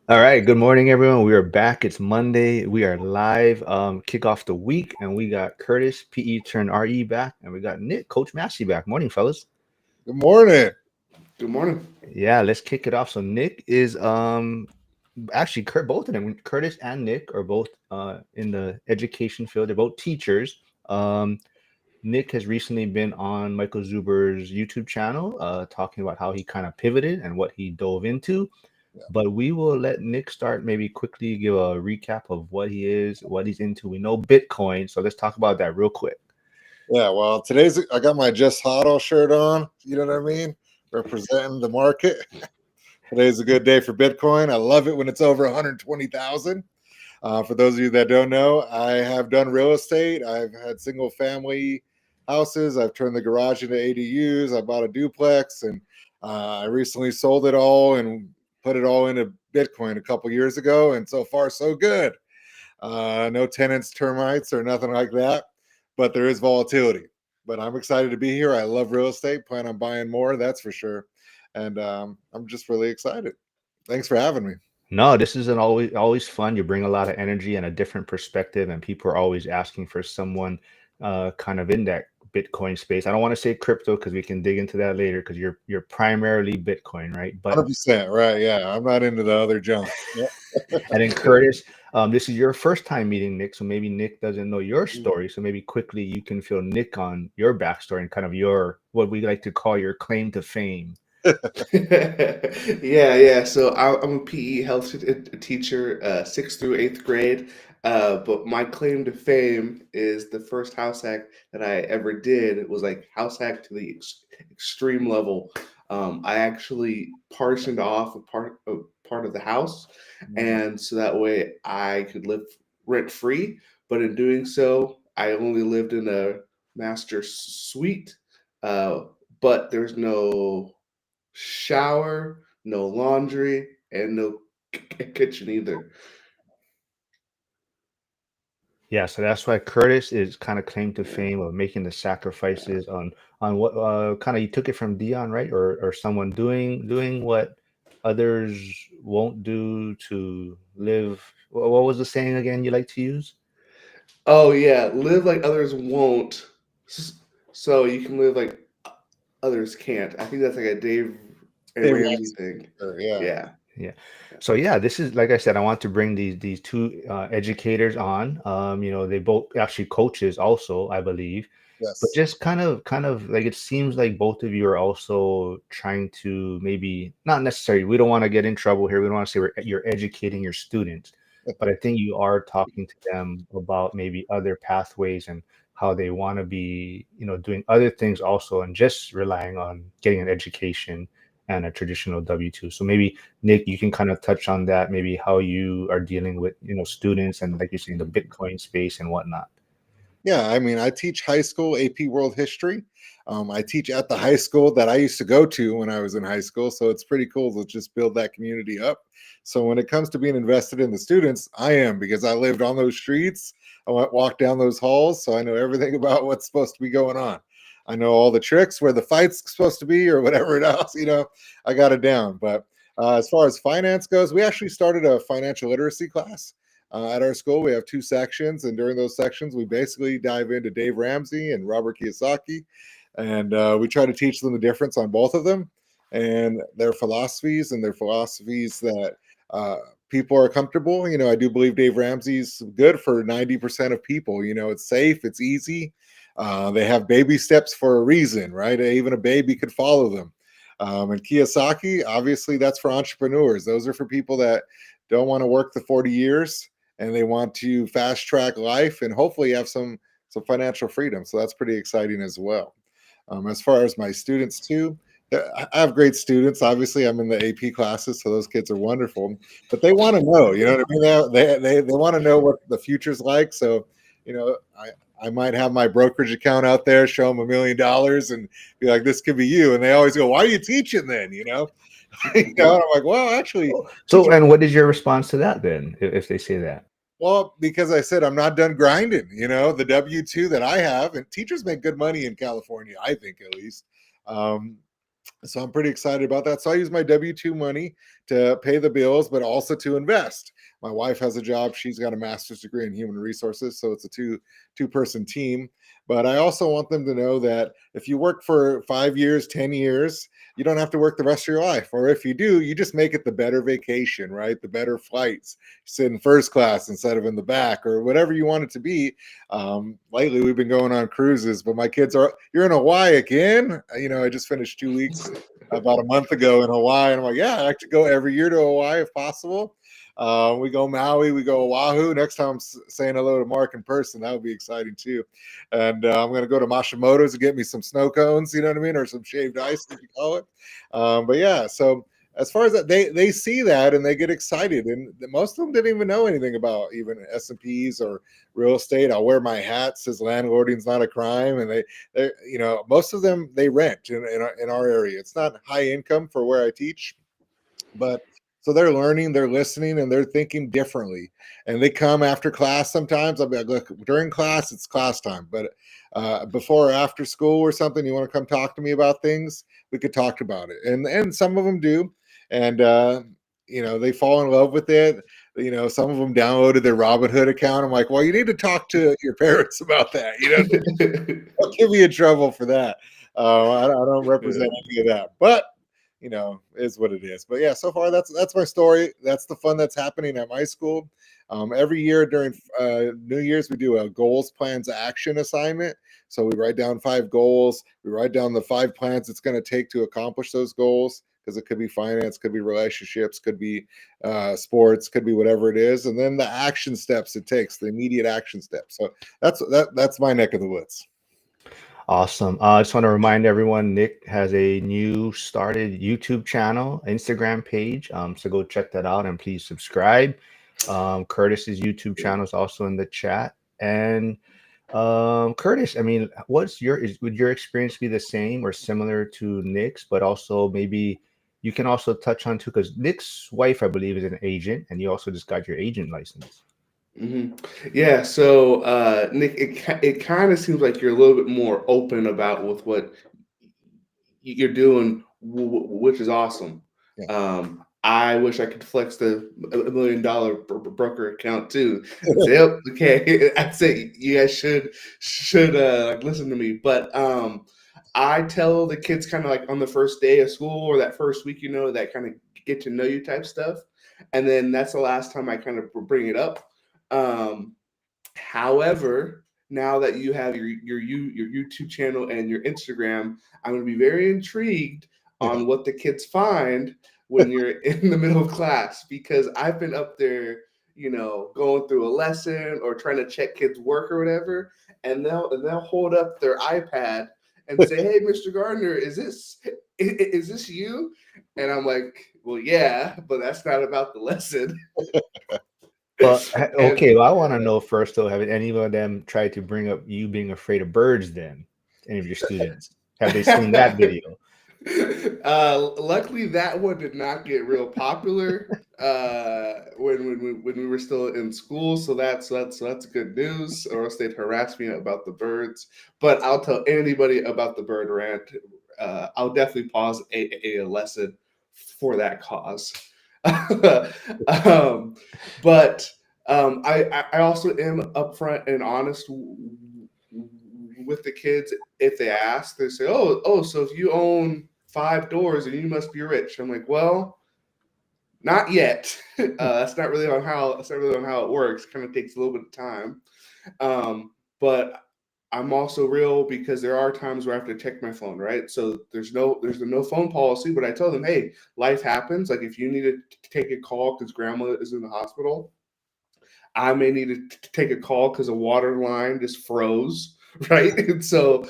All right, good morning, everyone. We are back. It's Monday. We are live. Kick off the week, and we got Curtis, PE turned RE back, and we got Nick, Coach Massey back. Morning, fellas. Good morning. Good morning. Yeah, let's kick it off. So Nick is actually both of them, Curtis and Nick, are both in the education field. They're both teachers. Nick has recently been on Michael Zuber's YouTube channel, talking about how he kind of pivoted and what he dove into. But we will let Nick start, maybe quickly give a recap of what he is, what he's into. We know Bitcoin, so let's talk about that real quick. Yeah, well, I got my Just Hodl shirt on. You know what I mean? Representing the market. Today's a good day for Bitcoin. I love it when it's over 120,000. For those of you that don't know, I have done real estate. I've had single family houses. I've turned the garage into ADUs. I bought a duplex, and I recently sold it all and put it all into Bitcoin a couple years ago. And so far, so good. No tenants, termites, or nothing like that, but there is volatility. But I'm excited to be here. I love real estate. Plan on buying more, that's for sure. And I'm just really excited. Thanks for having me. No, this is an always fun. You bring a lot of energy and a different perspective, and people are always asking for someone kind of in that Bitcoin space. I don't want to say crypto because we can dig into that later because you're primarily Bitcoin, right? But 100%, right? Yeah, I'm not into the other junk. Yeah. and then Curtis, this is your first time meeting Nick, so maybe Nick doesn't know your story. So maybe quickly you can fill Nick on your backstory and kind of your what we like to call your claim to fame. Yeah. So I'm a PE health teacher, sixth through eighth grade. But my claim to fame is the first house hack that I ever did. It was like house hack to the extreme level. I actually partitioned off a part of the house, and so that way I could live rent free. But in doing so, I only lived in a master suite. Uh, but there's no shower, no laundry, and no kitchen either. Yeah, so that's why Curtis is kind of claim to fame of making the sacrifices on what kind of you took it from Dion, right? Or someone doing what others won't do to live. What was the saying again you like to use? Oh yeah, live like others won't, s- so you can live like others can't. I think that's like a Dave and Dave Ramsey Ramsey, thing. sure, yeah. Yeah. Yeah. So yeah, this is like I said, I want to bring these two educators on. They both actually coaches also, I believe. But Yes. just kind of like it seems like both of you are also trying to maybe not necessarily. We don't want to get in trouble here. We don't want to say you're educating your students, but I think you are talking to them about maybe other pathways and how they want to be, doing other things also, and just relying on getting an education and a traditional W-2. So maybe Nick, you can kind of touch on that, maybe how you are dealing with, students and like you're saying, the Bitcoin space and whatnot. Yeah, I mean, I teach high school AP World History. I teach at the high school that I used to go to when I was in high school. So it's pretty cool to just build that community up. So when it comes to being invested in the students, I am because I lived on those streets. Walked down those halls. So I know everything about what's supposed to be going on. I know all the tricks where the fight's supposed to be or whatever else, I got it down. But as far as finance goes, we actually started a financial literacy class. At our school, we have two sections, and during those sections, we basically dive into Dave Ramsey and Robert Kiyosaki, and we try to teach them the difference on both of them and their philosophies that uh, people are comfortable. I do believe Dave Ramsey's good for 90% of people. It's safe, it's easy. They have baby steps for a reason, right? Even a baby could follow them. And Kiyosaki, obviously, that's for entrepreneurs. Those are for people that don't want to work the 40 years and they want to fast track life and hopefully have some financial freedom. So that's pretty exciting as well. As far as my students too, I have great students. Obviously, I'm in the AP classes, so those kids are wonderful. But they want to know, you know what I mean? They want to know what the future's like. So, you know, I might have my brokerage account out there, show them $1 million, and be like, "This could be you." And they always go, "Why are you teaching then?" And I'm like, "Well, actually, So, teaching." and what is your response to that then, if they say that? Well, because I said I'm not done grinding. The W-2 that I have, and teachers make good money in California, I think at least. Um, So I'm pretty excited about that. So I use my W-2 money to pay the bills, but also to invest. My wife has a job. She's got a master's degree in human resources. So it's a two-person team. But I also want them to know that if you work for 5 years, 10 years, you don't have to work the rest of your life. Or if you do, you just make it the better vacation, right? The better flights. Sit in first class instead of in the back, or whatever you want it to be. Lately, we've been going on cruises, but my kids are, you're in Hawaii again? I just finished 2 weeks about a month ago in Hawaii. And I'm like, yeah, I like to go every year to Hawaii if possible. We go Maui, we go Oahu. Next time I'm saying hello to Mark in person, that would be exciting too. And I'm going to go to Mashimoto's to get me some snow cones, you know what I mean? Or some shaved ice, as you call it. But yeah, so as far as that, they see that and they get excited. And most of them didn't even know anything about even S&Ps or real estate. I'll wear my hat, says landlording's not a crime. And they most of them, they rent in our area. It's not high income for where I teach, but so they're learning, they're listening, and they're thinking differently. And they come after class sometimes. I'll be like, look, during class, it's class time. But before or after school or something, you want to come talk to me about things, we could talk about it. And some of them do. And they fall in love with it. Some of them downloaded their Robinhood account. I'm like, well, you need to talk to your parents about that. I'll give you in trouble for that. I don't represent any of that, but is what it is. But yeah, so far that's my story. That's the fun that's happening at my school. Every year during New Year's, we do a goals, plans, action assignment. So we write down 5 goals. We write down the 5 plans it's going to take to accomplish those goals, because it could be finance, could be relationships, could be sports, could be whatever it is, and then the action steps it takes, the immediate action steps. So that's my neck of the woods. Awesome. I just want to remind everyone, Nick has a new started YouTube channel, Instagram page. So go check that out and please subscribe. Curtis's YouTube channel is also in the chat. And Curtis, I mean, would your experience be the same or similar to Nick's, but also maybe you can also touch on too, because Nick's wife, I believe, is an agent, and you also just got your agent license. Yeah, so Nick, it kind of seems like you're a little bit more open about with what you're doing, which is awesome. Yeah. I wish I could flex the $1 million broker account too. And say, oh, okay, I'd say you guys should like listen to me. But I tell the kids kind of like on the first day of school or that first week, that kind of get to know you type stuff, and then that's the last time I kind of bring it up. However, now that you have your YouTube channel and your Instagram, I'm going to be very intrigued on what the kids find when you're in the middle of class, because I've been up there, going through a lesson or trying to check kids' work or whatever, and they'll hold up their iPad and say, "Hey, Mr. Gardner, is this you?" And I'm like, "Well, yeah, but that's not about the lesson." Well, And okay. Well, I want to know first, though, have any of them tried to bring up you being afraid of birds then? Any of your students? Have they seen that video? Luckily, that one did not get real popular when we were still in school. So that's good news. Or else they'd harass me about the birds. But I'll tell anybody about the bird rant. I'll definitely pause a lesson for that cause. But I also am upfront and honest with the kids. If they ask, they say, "Oh, so if you own 5 doors, and you must be rich." I'm like, "Well, not yet. That's not really on how it works. It kind of takes a little bit of time." But I'm also real, because there are times where I have to check my phone, right? So there's the no phone policy, but I tell them, hey, life happens. Like if you need to take a call because grandma is in the hospital, I may need to take a call because a water line just froze, right? And so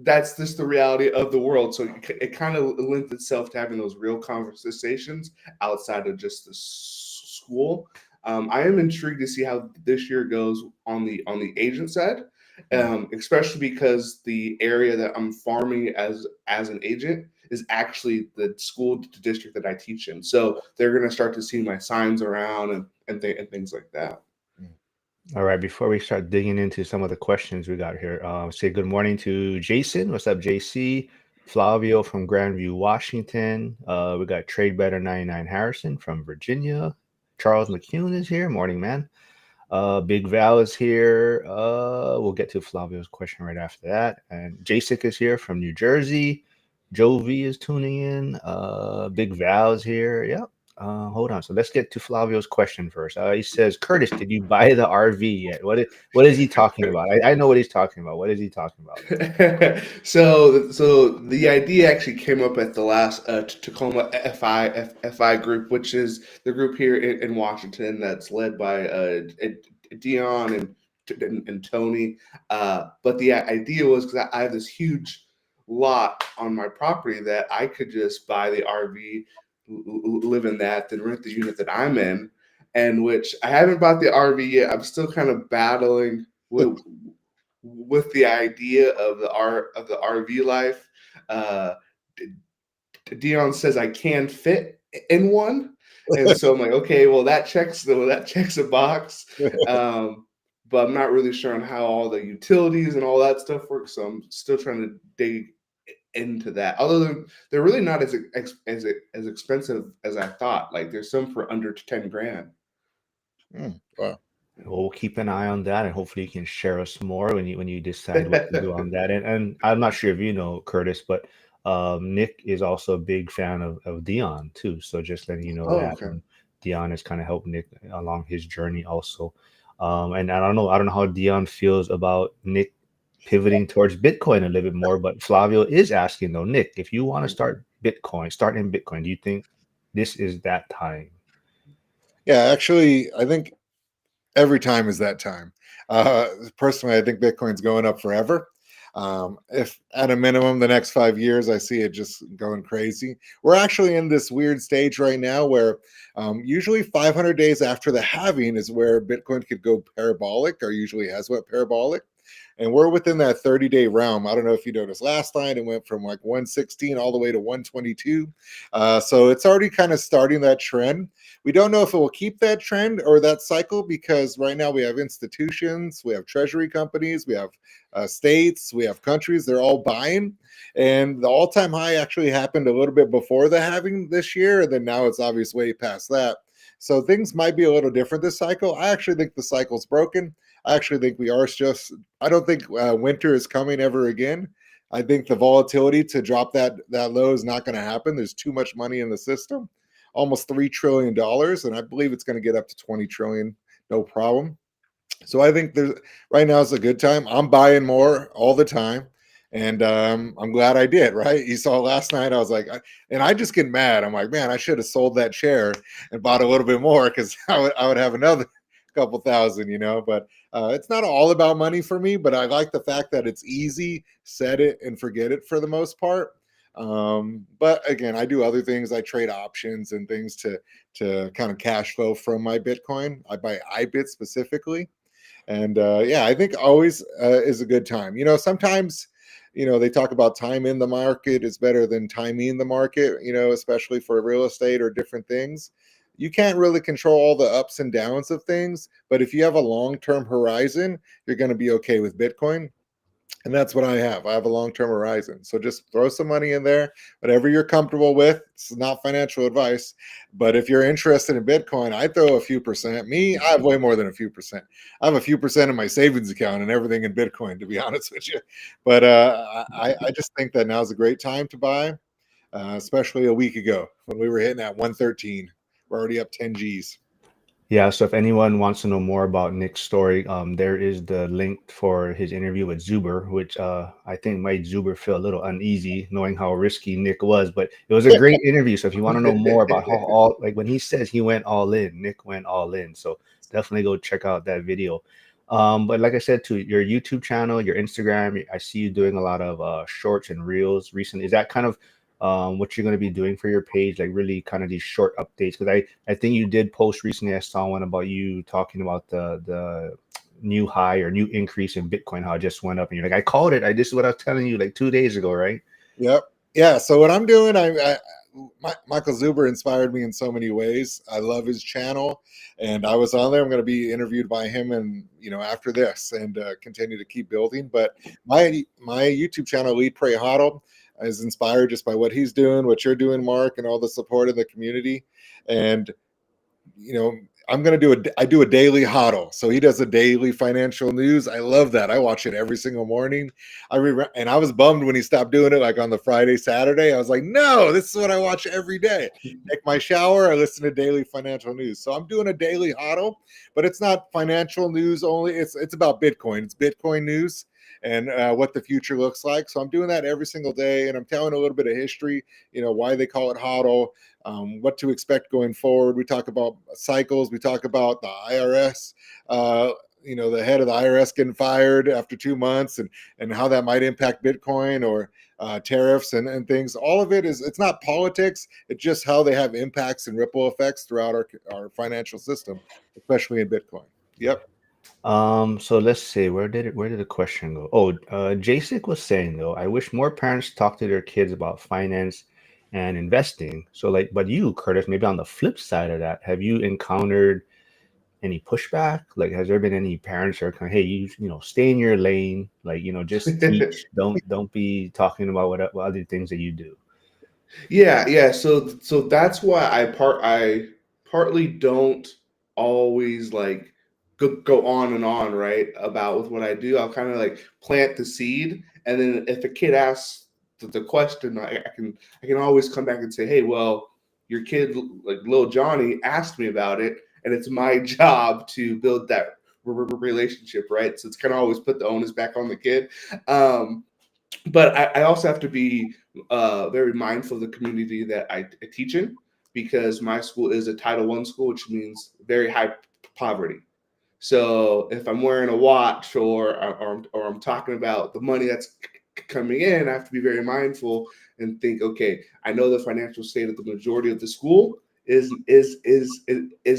that's just the reality of the world. So it kind of lends itself to having those real conversations outside of just the school. I am intrigued to see how this year goes on the agent side, especially because the area that I'm farming as an agent is actually the school district that I teach in. So they're going to start to see my signs around and things like that. All right. Before we start digging into some of the questions we got here, say good morning to Jason. What's up, JC? Flavio from Grandview, Washington. We got Trade Better 99 Harrison from Virginia. Charles McCune is here. Morning, man. Big Val is here. We'll get to Flavio's question right after that. And Jacek is here from New Jersey. Joe V is tuning in. Big Val is here. Yep. Hold on. So let's get to Flavio's question first. He says, Curtis, did you buy the RV yet? What is he talking about? I know what he's talking about. What is he talking about? So the idea actually came up at the last Tacoma F.I.R.E group, which is the group here in Washington that's led by Dion and Tony. But the idea was because I have this huge lot on my property that I could just buy the RV, live in that, then rent the unit that I'm in, and which I haven't bought the RV yet. I'm still kind of battling with the idea of the RV life. Uh, Dion says I can fit in one, and so I'm like, okay, well that checks a box. But I'm not really sure on how all the utilities and all that stuff works. So I'm still trying to dig into that. Other than they're really not as expensive as I thought. Like there's some for under 10 grand. Wow. We'll keep an eye on that, and hopefully you can share us more when you decide what to do on that. And I'm not sure if you know Curtis, but Nick is also a big fan of Dion too. So just letting you know Oh, that. okay. And Dion has kind of helped Nick along his journey also. And I don't know how Dion feels about Nick pivoting towards Bitcoin a little bit more. But Flavio is asking though, Nick, if you want to start in Bitcoin, do you think this is that time? Yeah, actually, I think every time is that time. Personally, I think Bitcoin's going up forever. If at a minimum, the next 5 years, I see it just going crazy. We're actually in this weird stage right now where usually 500 days after the halving is where Bitcoin could go parabolic, or usually has went parabolic. And we're within that 30-day realm. I don't know if you noticed last night, it went from like 116 all the way to 122. So it's already kind of starting that trend. We don't know if it will keep that trend or that cycle because right now we have institutions, we have treasury companies, we have states, we have countries, they're all buying. And the all time high actually happened a little bit before the halving this year. And then now it's obviously way past that. So things might be a little different this cycle. I actually think the cycle's broken. I actually think we are just, I don't think winter is coming ever again. I think the volatility to drop that low is not going to happen. There's too much money in the system, almost $3 trillion, and I believe it's going to get up to 20 trillion, no problem. So I think there's right now is a good time. I'm buying more all the time, and I'm glad I did. Right? You saw last night. I was like, and I just get mad. I'm like, man, I should have sold that share and bought a little bit more because I would have another couple thousand, But it's not all about money for me. But I like the fact that it's easy, set it and forget it for the most part. But again, I do other things. I trade options and things to kind of cash flow from my Bitcoin. I buy iBit specifically. And yeah, I think always is a good time. Sometimes, they talk about time in the market is better than timing the market, especially for real estate or different things. You can't really control all the ups and downs of things, but if you have a long-term horizon, you're going to be okay with Bitcoin. And that's what I have. I have a long-term horizon. So just throw some money in there, whatever you're comfortable with. It's not financial advice, but if you're interested in Bitcoin, I throw a few percent. Me, I have way more than a few percent. I have a few percent in my savings account and everything in Bitcoin, to be honest with you. But I just think that now's a great time to buy, especially a week ago when we were hitting at 113. We're already up 10 G's. Yeah, so if anyone wants to know more about Nick's story, there is the link for his interview with Zuber, which I think made Zuber feel a little uneasy knowing how risky Nick was. But it was a great interview. So if you want to know more about how all, like when he says he went all in, Nick went all in. So definitely go check out that video. But like I said, to your YouTube channel, your Instagram, I see you doing a lot of shorts and reels recently. Is that kind of what you're going to be doing for your page, like really kind of these short updates? Because I think you did post recently. I saw one about you talking about the new high or new increase in Bitcoin, how it just went up, and you're like, I called it. This is what I was telling you like 2 days ago, right? Yep. Yeah. So what I'm doing, Michael Zuber inspired me in so many ways. I love his channel, and I was on there. I'm going to be interviewed by him, and after this, and continue to keep building. But my YouTube channel, Lead Pray Hodl, is inspired just by what he's doing, what you're doing, Mark, and all the support in the community. And you know, I do a daily huddle. So he does a daily financial news. I love that. I watch it every single morning. And I was bummed when he stopped doing it, like on the Friday, Saturday. I was like, no, this is what I watch every day. Take my shower, I listen to daily financial news. So I'm doing a daily huddle, but it's not financial news only. It's about Bitcoin. It's Bitcoin news and what the future looks like. So I'm doing that every single day, and I'm telling a little bit of history. You know, why they call it huddle, what to expect going forward. We talk about cycles. We talk about the IRS. You know, the head of the IRS getting fired after 2 months, and how that might impact Bitcoin, or tariffs and things. All of it it's not politics. It's just how they have impacts and ripple effects throughout our financial system, especially in Bitcoin. Yep. So let's see, where did the question go? Oh, Jacek was saying though, I wish more parents talk to their kids about finance and investing. So like, but you, Curtis, maybe on the flip side of that, have you encountered any pushback? Like, has there been any parents that are kind of, hey, you know, stay in your lane, like, you know, just teach, don't be talking about what other things that you do. Yeah. So that's why I partly don't always like go on and on, right, about with what I do. I'll kind of like plant the seed, and then if a kid asks the question, I can always come back and say, hey, well, your kid, like little Johnny, asked me about it, and it's my job to build that relationship, right? So it's kind of always put the onus back on the kid. But I also have to be very mindful of the community that I teach in, because my school is a Title I school, which means very high poverty. So if I'm wearing a watch, or I'm talking about the money that's coming in, I have to be very mindful and think, okay, I know the financial state of the majority of the school is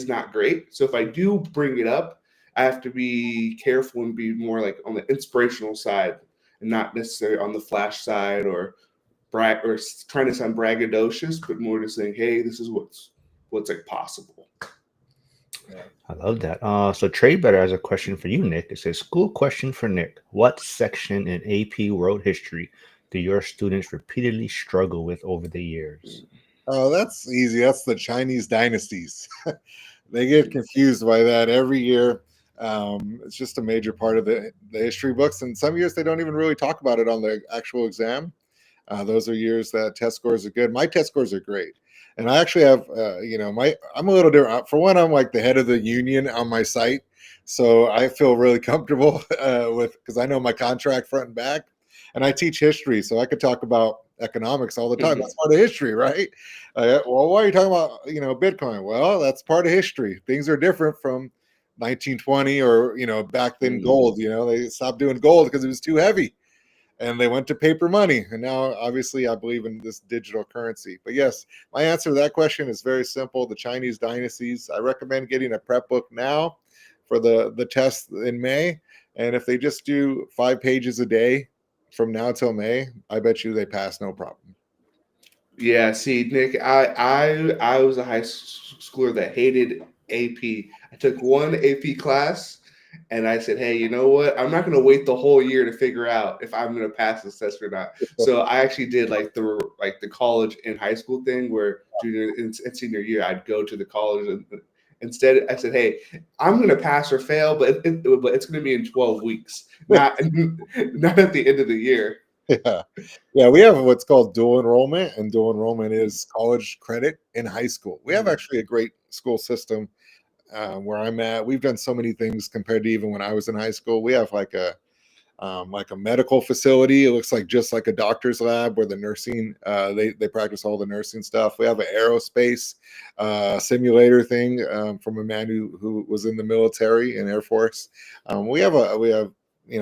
not great. So if I do bring it up, I have to be careful and be more like on the inspirational side, and not necessarily on the flash side, or trying to sound braggadocious, but more just saying, hey, this is what's like possible. I love that. So Trey Better has a question for you, Nick. It says, school question for Nick. What section in AP World History do your students repeatedly struggle with over the years? Oh, that's easy. That's the Chinese dynasties. They get confused by that every year. It's just a major part of the history books, and some years they don't even really talk about it on the actual exam. Those are years that test scores are good. My test scores are great, and I actually have, I'm a little different. For one, I'm like the head of the union on my site, so I feel really comfortable with, because I know my contract front and back, and I teach history, so I could talk about economics all the time. That's part of history, right? Well, why are you talking about Bitcoin? Well, that's part of history. Things are different from 1920, or back then gold. They stopped doing gold because it was too heavy, and they went to paper money. And now, obviously, I believe in this digital currency. But yes, my answer to that question is very simple. The Chinese dynasties. I recommend getting a prep book now for the test in May. And if they just do 5 pages a day from now till May, I bet you they pass no problem. Yeah, see, Nick, I was a high schooler that hated AP. I took one AP class, and I said, hey, you know what? I'm not going to wait the whole year to figure out if I'm going to pass this test or not. So I actually did like the college and high school thing, where junior and senior year I'd go to the college, and instead I said, hey, I'm going to pass or fail, but it's going to be in 12 weeks, not at the end of the year. Yeah, we have what's called dual enrollment, and dual enrollment is college credit in high school. We have actually a great school system where I'm at. We've done so many things compared to even when I was in high school. We have like a medical facility. It looks like just like a doctor's lab, where the nursing they practice all the nursing stuff. We have an aerospace simulator thing from a man who was in the military and Air Force. We have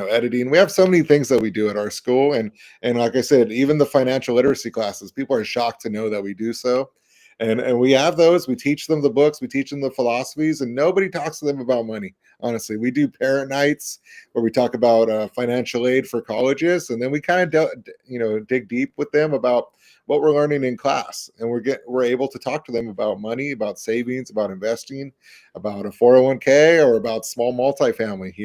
editing. We have so many things that we do at our school, and like I said, even the financial literacy classes, people are shocked to know that we do so. And we have those. We teach them the books, we teach them the philosophies, and nobody talks to them about money. Honestly, we do parent nights where we talk about financial aid for colleges, and then we kind of dig deep with them about what we're learning in class, and we're able to talk to them about money, about savings, about investing, about a 401k, or about small multifamily.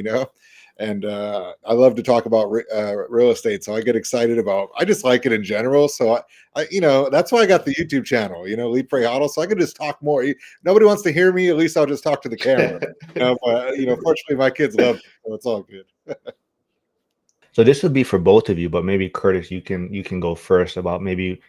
and I love to talk about real estate. So I get excited about. I just like it in general. So that's why I got the YouTube channel. Lead Pray Huddle, so I can just talk more. Nobody wants to hear me. At least I'll just talk to the camera. But fortunately, my kids love it, so it's all good. So this would be for both of you, but maybe Curtis, you can go first about maybe,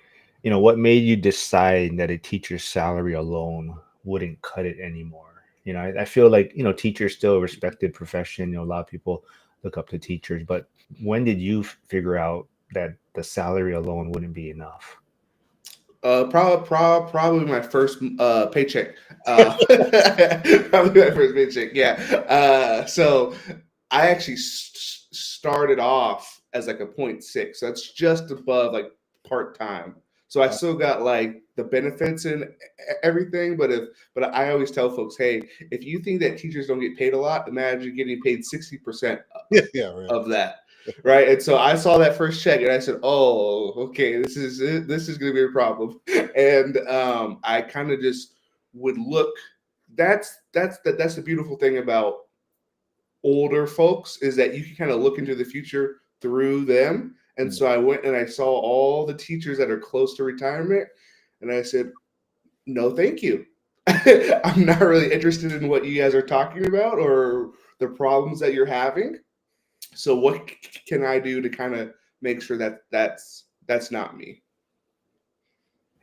what made you decide that a teacher's salary alone wouldn't cut it anymore? I feel like, teachers still a respected profession. A lot of people look up to teachers, but when did you figure out that the salary alone wouldn't be enough? Probably my first paycheck. Probably my first paycheck. Yeah. So I actually started off as like a 0.6. So that's just above like part time. So I still got like the benefits and everything. But I always tell folks, hey, if you think that teachers don't get paid a lot, imagine getting paid 60% Yeah, right. of that. Right. And so I saw that first check and I said, oh, okay, this is going to be a problem. And I kind of just would look. That's the beautiful thing about older folks, is that you can kind of look into the future through them. And so I went and I saw all the teachers that are close to retirement, and I said, no, thank you. I'm not really interested in what you guys are talking about or the problems that you're having. So what can I do to kind of make sure that that's not me?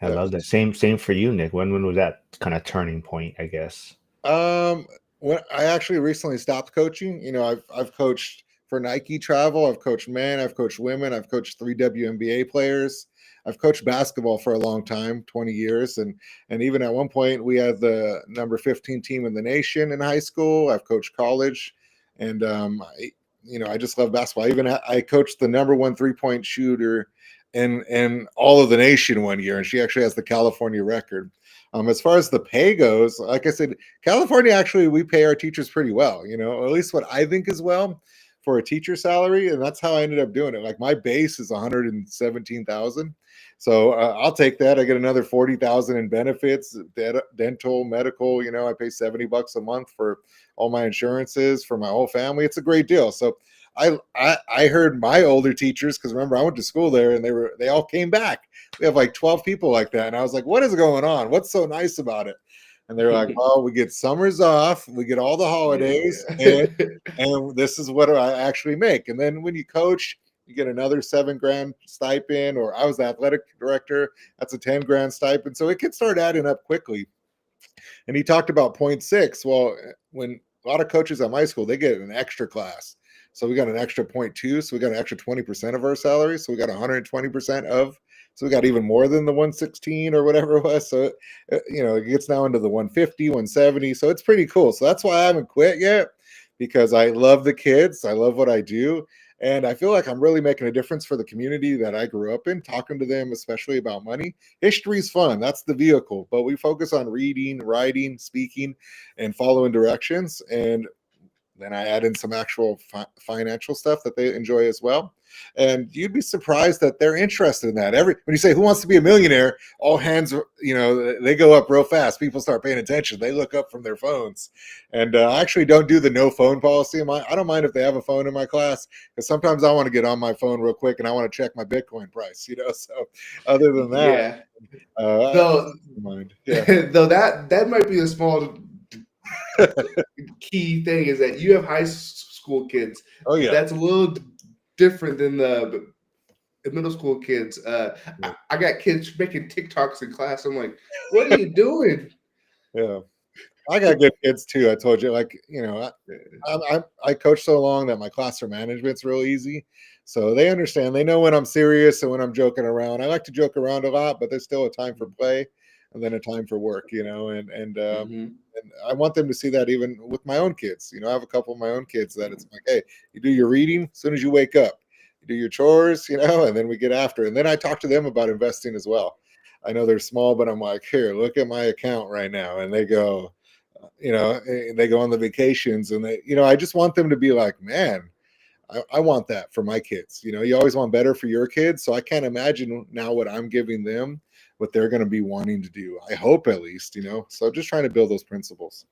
I Yeah. love that. Same for you, Nick. When was that kind of turning point, I guess? When I actually recently stopped coaching, I've coached for Nike travel, I've coached men, I've coached women, I've coached 3 WNBA players. I've coached basketball for a long time, 20 years, and even at one point we had the number 15 team in the nation in high school. I've coached college, and I just love basketball. I coached the number one 3-point shooter in all of the nation one year, and she actually has the California record. As far as the pay goes, like I said, California, actually, we pay our teachers pretty well, at least what I think is well for a teacher salary. And that's how I ended up doing it. Like my base is 117,000. So I'll take that. I get another 40,000 in benefits, dental, medical, I pay $70 a month for all my insurances for my whole family. It's a great deal. So I heard my older teachers, because remember I went to school there, and they all came back. We have like 12 people like that. And I was like, what is going on? What's so nice about it? And they're like, well, we get summers off, we get all the holidays, Yeah. and this is what I actually make. And then when you coach, you get another $7,000 stipend, or I was the athletic director, that's a $10,000 stipend. So it can start adding up quickly. And he talked about 0.6. Well, when a lot of coaches at my school, they get an extra class. So we got an extra 0.2. So we got an extra 20% of our salary. So we got 120% of. So we got even more than the 116 or whatever it was. So, it gets now into the 150, 170. So it's pretty cool. So that's why I haven't quit yet, because I love the kids. I love what I do. And I feel like I'm really making a difference for the community that I grew up in, talking to them, especially about money. History's fun. That's the vehicle. But we focus on reading, writing, speaking, and following directions. And then I add in some actual financial stuff that they enjoy as well. And you'd be surprised that they're interested in that. When you say, who wants to be a millionaire, all hands, they go up real fast. People start paying attention. They look up from their phones. And I actually don't do the no phone policy. I don't mind if they have a phone in my class, because sometimes I want to get on my phone real quick and I want to check my Bitcoin price, So other than that, Yeah. I Though don't mind. Yeah. though that might be a small key thing, is that you have high school kids. Oh, yeah. That's a little different than the middle school kids. I got kids making TikToks in class. I'm like, what are you doing? Yeah. I got good kids too. I told you, like, I coach so long that my classroom management's real easy. So they understand. They know when I'm serious and when I'm joking around. I like to joke around a lot, but there's still a time for play and then a time for work, and I want them to see that even with my own kids. I have a couple of my own kids that it's like, hey, you do your reading as soon as you wake up, you do your chores, and then we get after. And then I talk to them about investing as well. I know they're small, but I'm like, here, look at my account right now. And they go, they go on the vacations, and I just want them to be like, man, I want that for my kids. You always want better for your kids. So I can't imagine now what I'm giving them, what they're going to be wanting to do. I hope, at least, so just trying to build those principles.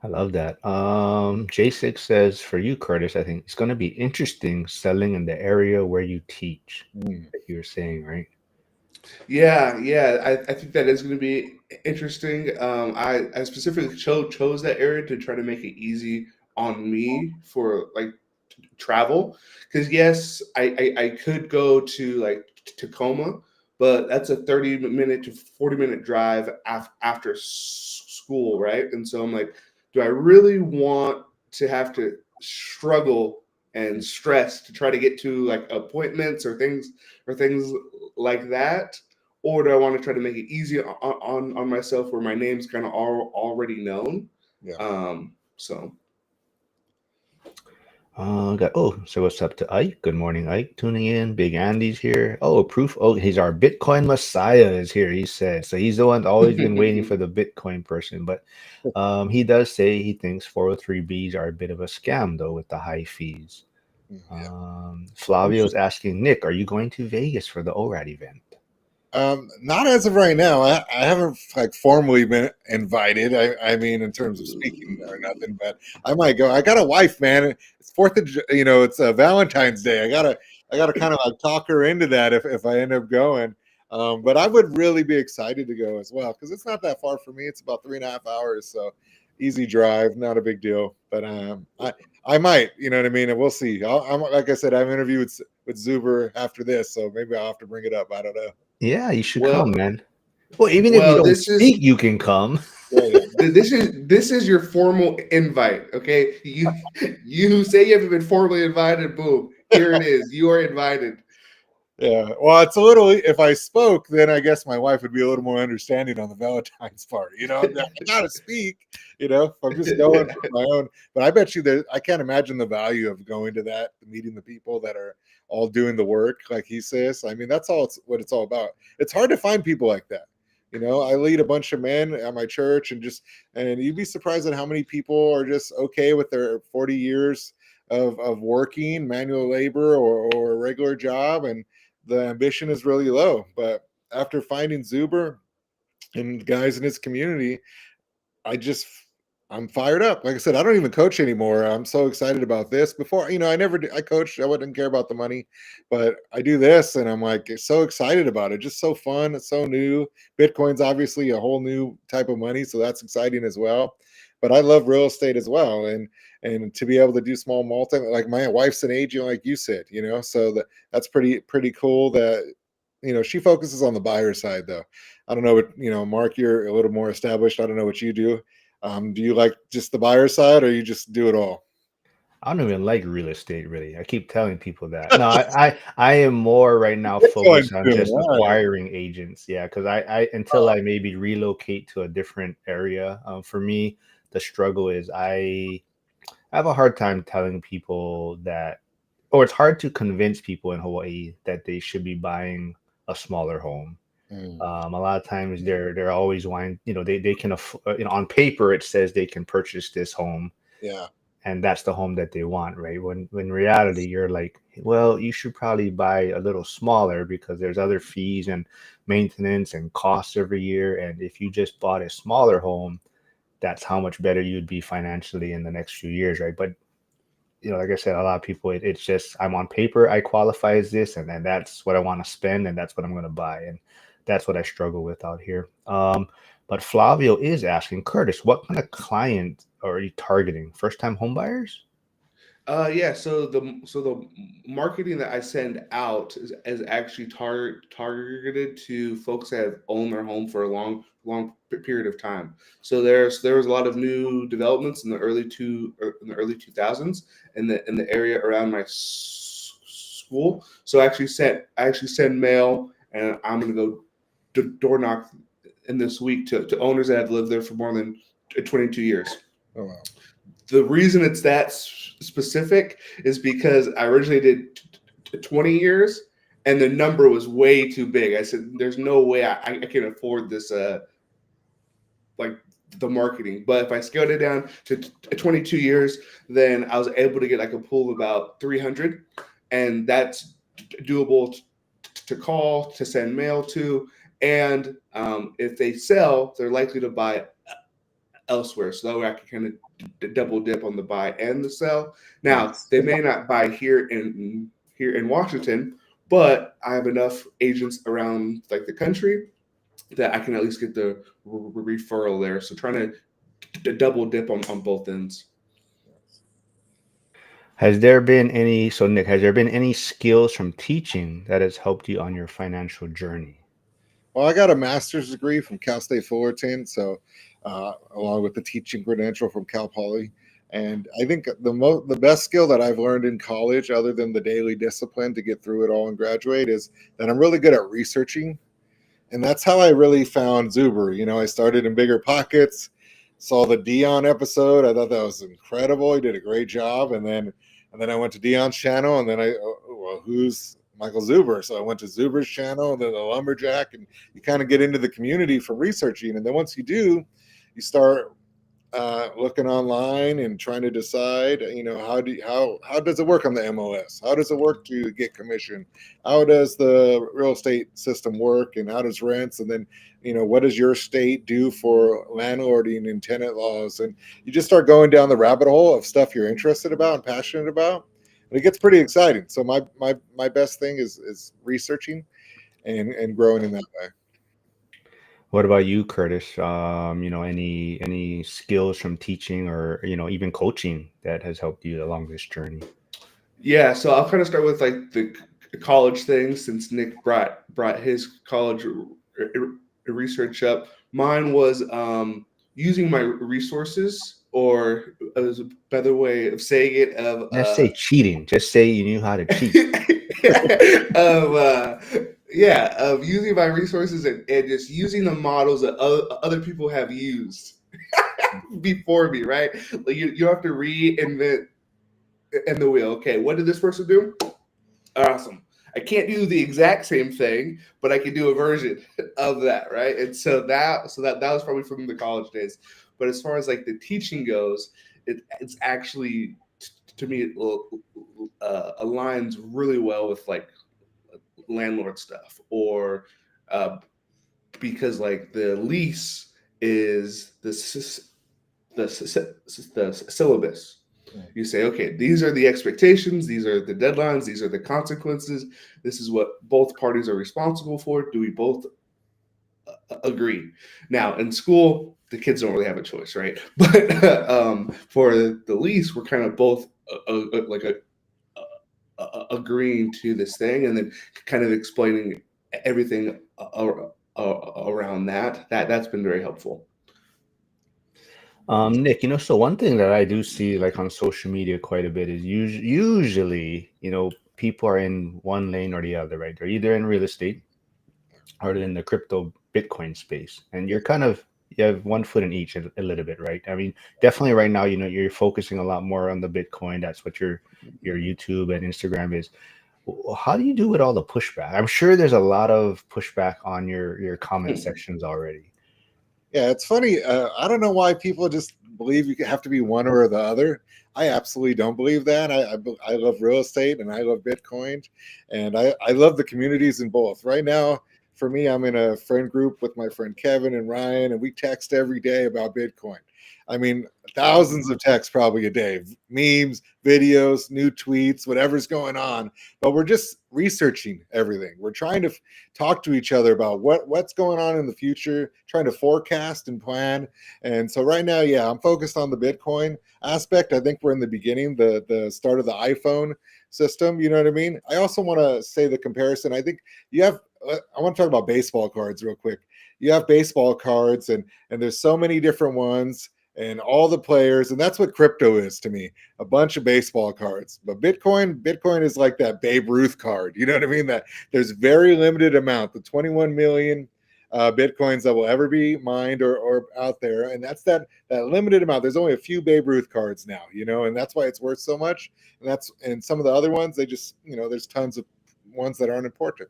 I love that. J6 says for you, Curtis, I think it's going to be interesting selling in the area where you teach. Mm, Like you were saying, right? Yeah, yeah, I think that is going to be interesting. I specifically chose that area to try to make it easy on me for like travel, because yes, I could go to like Tacoma, but that's a 30-minute to 40-minute drive after school, right? And so I'm like, do I really want to have to struggle and stress to try to get to like appointments or things like that, or do I want to try to make it easy on myself where my name's kind of already known? yeah. So So what's up to Ike? Good morning, Ike. Tuning in. Big Andy's here. Oh, proof. Oh, he's our Bitcoin Messiah is here. He said so. He's the one that's always been waiting for the Bitcoin person, but he does say he thinks 403bs are a bit of a scam though with the high fees. Yeah. Flavio's asking Nick, are you going to Vegas for the ORAD event? Not as of right now. I haven't like formally been invited. I mean, in terms of speaking or nothing, but I might go. I got a wife, man. It's it's Valentine's Day. I gotta kind of like talk her into that if I end up going. But I would really be excited to go as well because it's not that far for me. It's about 3.5 hours, so easy drive, not a big deal. But I might, you know what I mean. And we'll see. I'm like I said, I have an interview with Zuber after this, so maybe I'll have to bring it up. I don't know. Yeah, you should come, well, man. Well, even if you well, don't this is speak, you can come. Yeah, yeah. this is your formal invite. Okay, you say you haven't been formally invited. Boom, here it is. You are invited. Yeah. Well, it's a little, if I spoke, then I guess my wife would be a little more understanding on the Valentine's part. I gotta speak, if I'm just going for my own. But I bet you that I can't imagine the value of going to that, meeting the people that are all doing the work, like he says. I mean, that's what it's all about. It's hard to find people like that. I lead a bunch of men at my church and you'd be surprised at how many people are just okay with their 40 years of working manual labor or a regular job, and the ambition is really low. But after finding Zuber and guys in his community, I just I'm fired up. Like I said, I don't even coach anymore. I'm so excited about this. Before, I never I coached. I wouldn't care about the money, but I do this, and I'm like so excited about it. Just so fun. It's so new. Bitcoin's obviously a whole new type of money, so that's exciting as well. But I love real estate as well, and to be able to do small multi, like my wife's an agent, like you said, so that's pretty cool. That she focuses on the buyer side though. I don't know what Mark. You're a little more established. I don't know what you do. Do you like just the buyer side, or you just do it all? I don't even like real estate really. I keep telling people that. No, I am more right now Bitcoin focused on soon. just All right. acquiring agents. Yeah, because I until I maybe relocate to a different area. For me, the struggle is I have a hard time telling people that, or it's hard to convince people in Hawaii that they should be buying a smaller home. Mm, A lot of times they're always wanting, they can on paper it says they can purchase this home yeah. and that's the home that they want, right? When in reality you're like, well, you should probably buy a little smaller because there's other fees and maintenance and costs every year. And if you just bought a smaller home, that's how much better you'd be financially in the next few years, right? But like I said, a lot of people, it's just I'm on paper, I qualify as this, and then that's what I want to spend, and that's what I'm going to buy, and that's what I struggle with out here. But Flavio is asking Curtis, what kind of client are you targeting? First time home buyers? Yeah. So the marketing that I send out is actually targeted to folks that have owned their home for a long period of time. So there was a lot of new developments in the early 2000s in the area around my school. So I actually send mail, and I'm gonna go door knock in this week to owners that have lived there for more than 22 years. Oh wow. The reason it's that specific is because I originally did 20 years, and the number was way too big. I said, "There's no way I can afford this, like the marketing." But if I scaled it down to 22 years, then I was able to get like a pool of about 300, and that's doable to call, to send mail to, and if they sell, they're likely to buy elsewhere, so that way I can kind of double dip on the buy and the sell. Now Nice. they may not buy here in Washington, but I have enough agents around like the country that I can at least get the referral there. So trying to double dip on both ends. Has there been any, so Nick, has there been any skills from teaching that has helped you on your financial journey? Well, I got a master's degree from Cal State Fullerton, so along with the teaching credential from Cal Poly. And I think the best skill that I've learned in college, other than the daily discipline to get through it all and graduate, is that I'm really good at researching. And that's how I really found Zuber. You know, I started in Bigger Pockets, saw the Dion episode. I thought that was incredible. He did a great job. And then I went to Dion's channel, and then well, who's Michael Zuber? So I went to Zuber's channel, and then the Lumberjack, and you kind of get into the community from researching. And then once you do, you start looking online and trying to decide, you know, how does it work on the MLS? How does it work to get commission? How does the real estate system work, and how does rents? And then, you know, what does your state do for landlording and tenant laws? And you just start going down the rabbit hole of stuff you're interested about and passionate about, and it gets pretty exciting. So my best thing is researching and growing in that way. What about you, Curtis? Any skills from teaching or, even coaching that has helped you along this journey? Yeah, so I'll kind of start with like the college thing since Nick brought his college research up. Mine was using my resources, or as a better way of saying it, of Just say cheating. Just say you knew how to cheat. of yeah, of using my resources and just using the models that other people have used before me, right? Like you have to reinvent in the wheel. Okay, what did this person do? Awesome. I can't do the exact same thing, but I can do a version of that, right? And so that was probably from the college days. But as far as like the teaching goes, it's actually to me it aligns really well with like landlord stuff, or uh, because like the lease is the syllabus. You say, okay, these are the expectations, these are the deadlines, these are the consequences. This is what both parties are responsible for. Do we both agree? Now, in school, the kids don't really have a choice, right? But for the lease, we're kind of both like agreeing to this thing, and then kind of explaining everything around that's been very helpful. Nick, so one thing that I do see like on social media quite a bit is usually, people are in one lane or the other, right? They're either in real estate or they're in the crypto Bitcoin space. And you have one foot in each a little bit, right? I mean, definitely right now, you're focusing a lot more on the Bitcoin. That's what your YouTube and Instagram is. How do you do with all the pushback? I'm sure there's a lot of pushback on your comment sections already. Yeah, it's funny. I don't know why people just believe you have to be one or the other. I absolutely don't believe that. I love real estate and I love Bitcoin, and I love the communities in both. Right now, for me, I'm in a friend group with my friend Kevin and Ryan, and we text every day about Bitcoin. I mean, thousands of texts probably a day, memes, videos, new tweets, whatever's going on. But we're just researching everything. We're trying to talk to each other about what's going on in the future, trying to forecast and plan. And so right now, yeah, I'm focused on the Bitcoin aspect. I think we're in the beginning, the start of the iPhone system. You know what I mean? I also want to say the comparison. I think you have. I want to talk about baseball cards real quick. You have baseball cards, and there's so many different ones, and all the players, and that's what crypto is to me, a bunch of baseball cards. But Bitcoin is like that Babe Ruth card. You know what I mean? That there's very limited amount, the 21 million Bitcoins that will ever be mined or out there. And that's that limited amount. There's only a few Babe Ruth cards now, and that's why it's worth so much. And some of the other ones, they just, there's tons of ones that aren't important.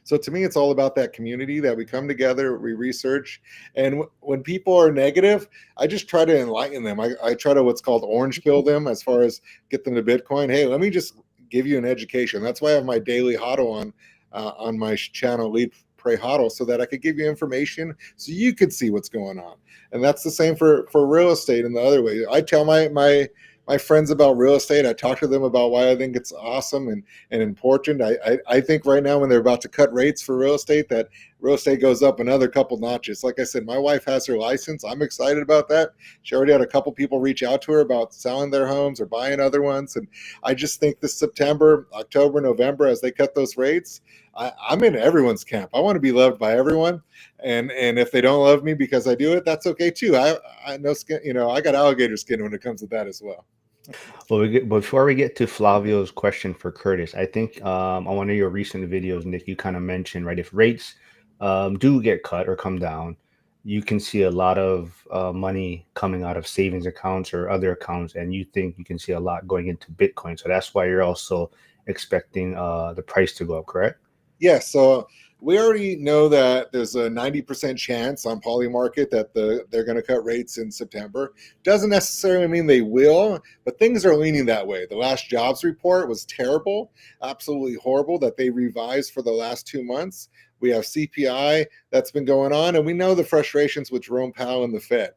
So to me, it's all about that community that we come together, we research. And when people are negative, I just try to enlighten them. I try to what's called orange pill them as far as get them to Bitcoin. Hey, let me just give you an education. That's why I have my daily huddle on my channel, Lead pray hodl so that I could give you information so you could see what's going on. And that's the same for real estate in the other way. I tell my friends about real estate. I talk to them about why I think it's awesome and important. I think right now when they're about to cut rates for real estate, that real estate goes up another couple notches. Like I said, my wife has her license. I'm excited about that. She already had a couple people reach out to her about selling their homes or buying other ones. And I just think this September, October, November, as they cut those rates, I'm in everyone's camp. I want to be loved by everyone. And if they don't love me because I do it, that's okay too. I know skin, I got alligator skin when it comes to that as well. Well, before we get to Flavio's question for Curtis, I think on one of your recent videos, Nick, you kind of mentioned, right, if rates do get cut or come down, you can see a lot of money coming out of savings accounts or other accounts, and you think you can see a lot going into Bitcoin. So that's why you're also expecting the price to go up, correct? Yes, so we already know that there's a 90% chance on Polymarket that they're going to cut rates in September. Doesn't necessarily mean they will, but things are leaning that way. The last jobs report was terrible, absolutely horrible, that they revised for the last 2 months. We have CPI that's been going on, and we know the frustrations with Jerome Powell and the Fed.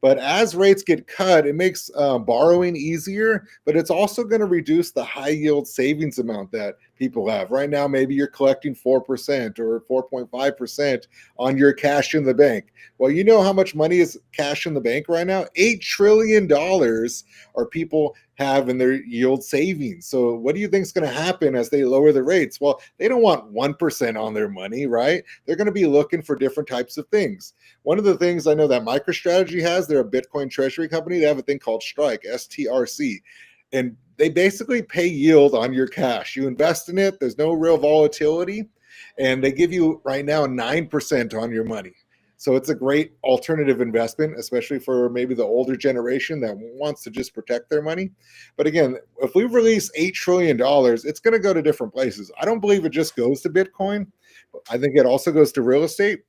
But as rates get cut, it makes borrowing easier, but it's also going to reduce the high yield savings amount that people have. Right now, maybe you're collecting 4% or 4.5% on your cash in the bank. Well, you know how much money is cash in the bank right now? $8 trillion are people have in their yield savings. So what do you think is going to happen as they lower the rates? Well, they don't want 1% on their money, right? They're going to be looking for different types of things. One of the things I know that MicroStrategy has, they're a Bitcoin treasury company. They have a thing called Strike, STRC. And they basically pay yield on your cash. You invest in it, there's no real volatility, and they give you right now 9% on your money. So it's a great alternative investment, especially for maybe the older generation that wants to just protect their money. But again, if we release $8 trillion, it's going to go to different places. I don't believe it just goes to Bitcoin. I think it also goes to real estate,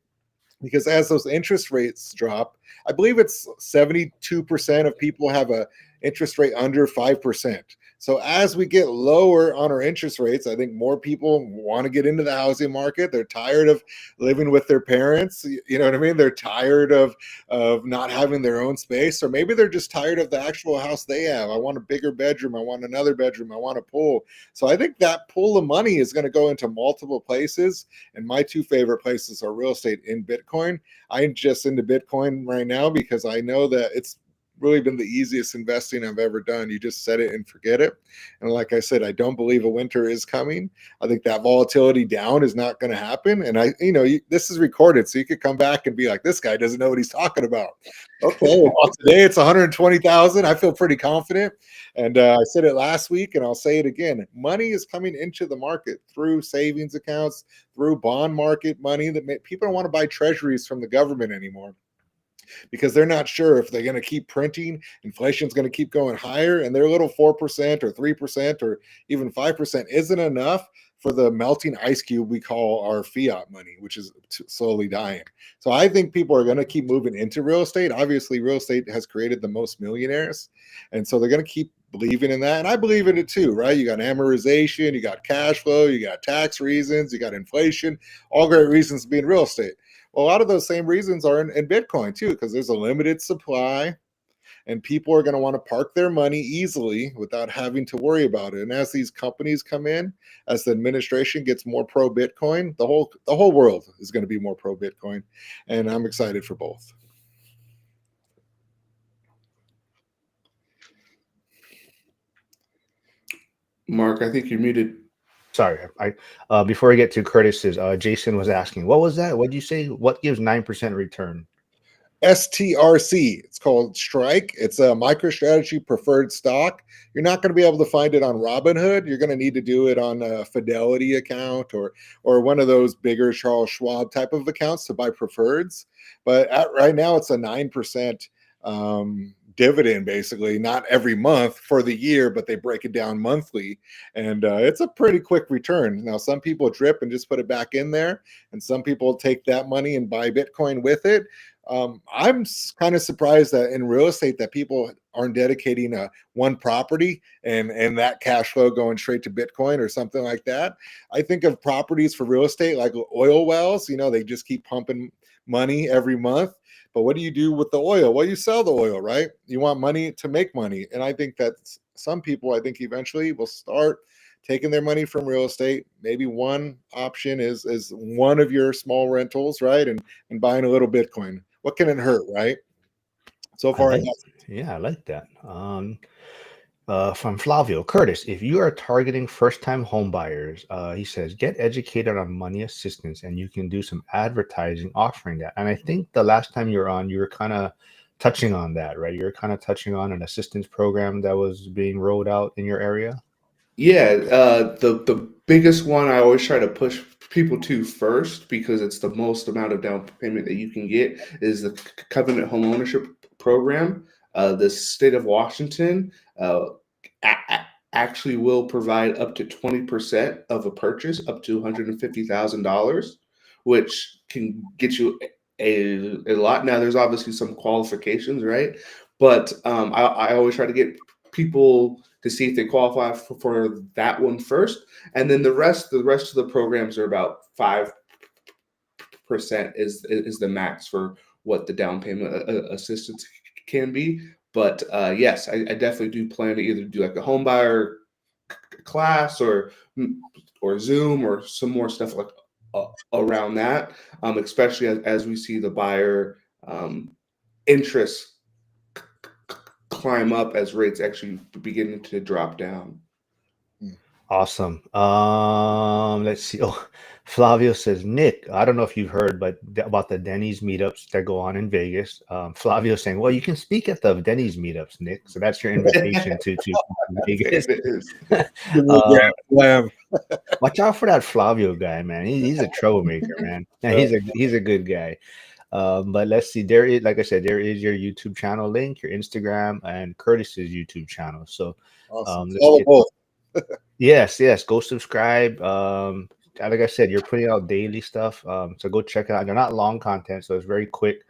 because as those interest rates drop, I believe it's 72% of people have a interest rate under 5%. So as we get lower on our interest rates, I think more people want to get into the housing market. They're tired of living with their parents. You know what I mean? They're tired of not having their own space, or maybe they're just tired of the actual house they have. I want a bigger bedroom. I want another bedroom. I want a pool. So I think that pool of money is going to go into multiple places. And my two favorite places are real estate and Bitcoin. I'm just into Bitcoin right now because I know that it's really been the easiest investing I've ever done. You just set it and forget it. And like I said, I don't believe a winter is coming. I think that volatility down is not going to happen. And this is recorded, so you could come back and be like, this guy doesn't know what he's talking about. Okay, well, today it's 120,000. I feel pretty confident. And I said it last week, and I'll say it again. Money is coming into the market through savings accounts, through bond market money that people don't want to buy treasuries from the government anymore, because they're not sure if they're going to keep printing. Inflation's going to keep going higher, and their little 4% or 3% or even 5% isn't enough for the melting ice cube we call our fiat money, which is slowly dying. So I think people are going to keep moving into real estate. Obviously, real estate has created the most millionaires, and so they're going to keep believing in that. And I believe in it too, right? You got amortization, you got cash flow, you got tax reasons, you got inflation, all great reasons to be in real estate. Well, a lot of those same reasons are in Bitcoin too, because there's a limited supply and people are going to want to park their money easily without having to worry about it. And as these companies come in, as the administration gets more pro Bitcoin, the whole world is going to be more pro Bitcoin. And I'm excited for both. Mark, I think you're muted. Sorry, before we get to Curtis's, Jason was asking, what was that? What did you say? What gives 9% return? STRC. It's called Strike. It's a MicroStrategy preferred stock. You're not going to be able to find it on Robinhood. You're going to need to do it on a Fidelity account or one of those bigger Charles Schwab type of accounts to buy preferreds. But right now, it's a 9% dividend, basically, not every month for the year, but they break it down monthly, and it's a pretty quick return. Now, some people drip and just put it back in there, and some people take that money and buy Bitcoin with it. I'm kind of surprised that in real estate that people aren't dedicating one property and that cash flow going straight to Bitcoin or something like that. I think of properties for real estate like oil wells. They just keep pumping money every month. But what do you do with the oil? Well, you sell the oil, right? You want money to make money. And I think that some people, I think eventually will start taking their money from real estate. Maybe one option is one of your small rentals, right? And buying a little Bitcoin. What can it hurt, right? So I far, like, yeah, I like that. From Flavio Curtis, if you are targeting first-time home buyers, he says, get educated on money assistance, and you can do some advertising offering that. And I think the last time you were on, you were kind of touching on that, right? You were kind of touching on an assistance program that was being rolled out in your area. Yeah, the biggest one I always try to push people to first because it's the most amount of down payment that you can get is the Covenant Home Ownership Program. The state of Washington actually will provide up to 20% of a purchase, up to $150,000, which can get you a lot. Now, there's obviously some qualifications, right? But I always try to get people to see if they qualify for that one first, and then the rest of the programs are about 5% is the max for what the down payment assistance can be. But yes, I definitely do plan to either do like a home buyer class or Zoom or some more stuff like around that, especially as we see the buyer interest climb up as rates actually begin to drop down. Awesome. Let's see. Oh, Flavio says, Nick, I don't know if you've heard, but about the Denny's meetups that go on in Vegas. Flavio saying, well, you can speak at the Denny's meetups, Nick. So that's your invitation to Vegas. It is. uh, watch out for that Flavio guy, man. He's a troublemaker, man. Yeah, he's a good guy. But let's see. There is, like I said, there is your YouTube channel link, your Instagram, and Curtis's YouTube channel. So awesome. let's get. Both. Yes, go subscribe. Like I said, you're putting out daily stuff. So go check it out. They're not long content, so it's very quick.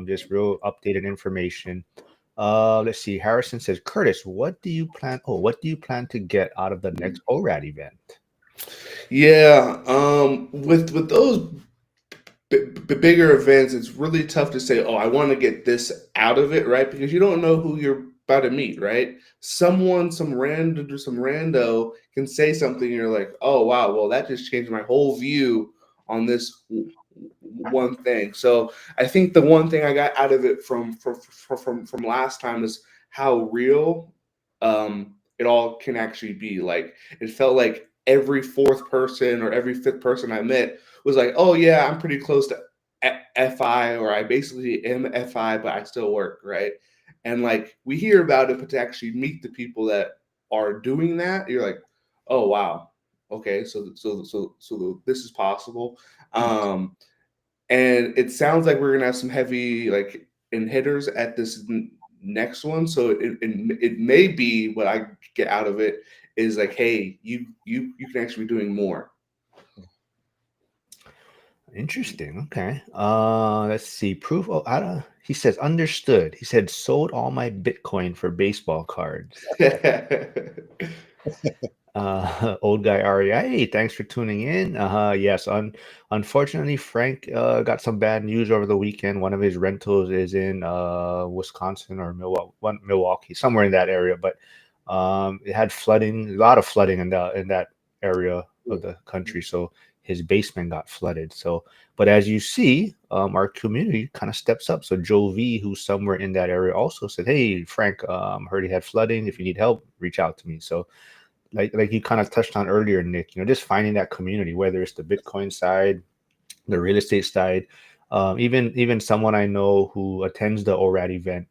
Just real updated information. Let's see. Harrison says, Curtis, what do you plan? Oh, what do you plan to get out of the next ORAD event? Yeah, with those bigger events, it's really tough to say, oh, I want to get this out of it, right? Because you don't know who you're about to meet, right? Some rando can say something, and you're like, oh wow, well that just changed my whole view on this one thing. So I think the one thing I got out of it from last time is how real it all can actually be. Like it felt like every fourth person or every fifth person I met was like, oh yeah, I'm pretty close to F.I.R.E, or I basically am F.I.R.E, but I still work, right? And like we hear about it, but to actually meet the people that are doing that, you're like, oh wow, okay, so this is possible. And it sounds like we're gonna have some heavy like in hitters at this next one. So it may be what I get out of it is like, hey, you can actually be doing more. Interesting. Okay. Let's see. Proof. Oh, he says understood. He said sold all my Bitcoin for baseball cards. Old guy REI, hey, thanks for tuning in. Yes, unfortunately, Frank got some bad news over the weekend. One of his rentals is in Wisconsin or Milwaukee, somewhere in that area. But it had flooding, a lot of flooding in that area of the country. So his basement got flooded. So, but as you see, our community kind of steps up. So Joe V, who's somewhere in that area, also said, "Hey, Frank, heard he had flooding. If you need help, reach out to me." So like you kind of touched on earlier, Nick, just finding that community, whether it's the Bitcoin side, the real estate side, even someone I know who attends the ORAD event,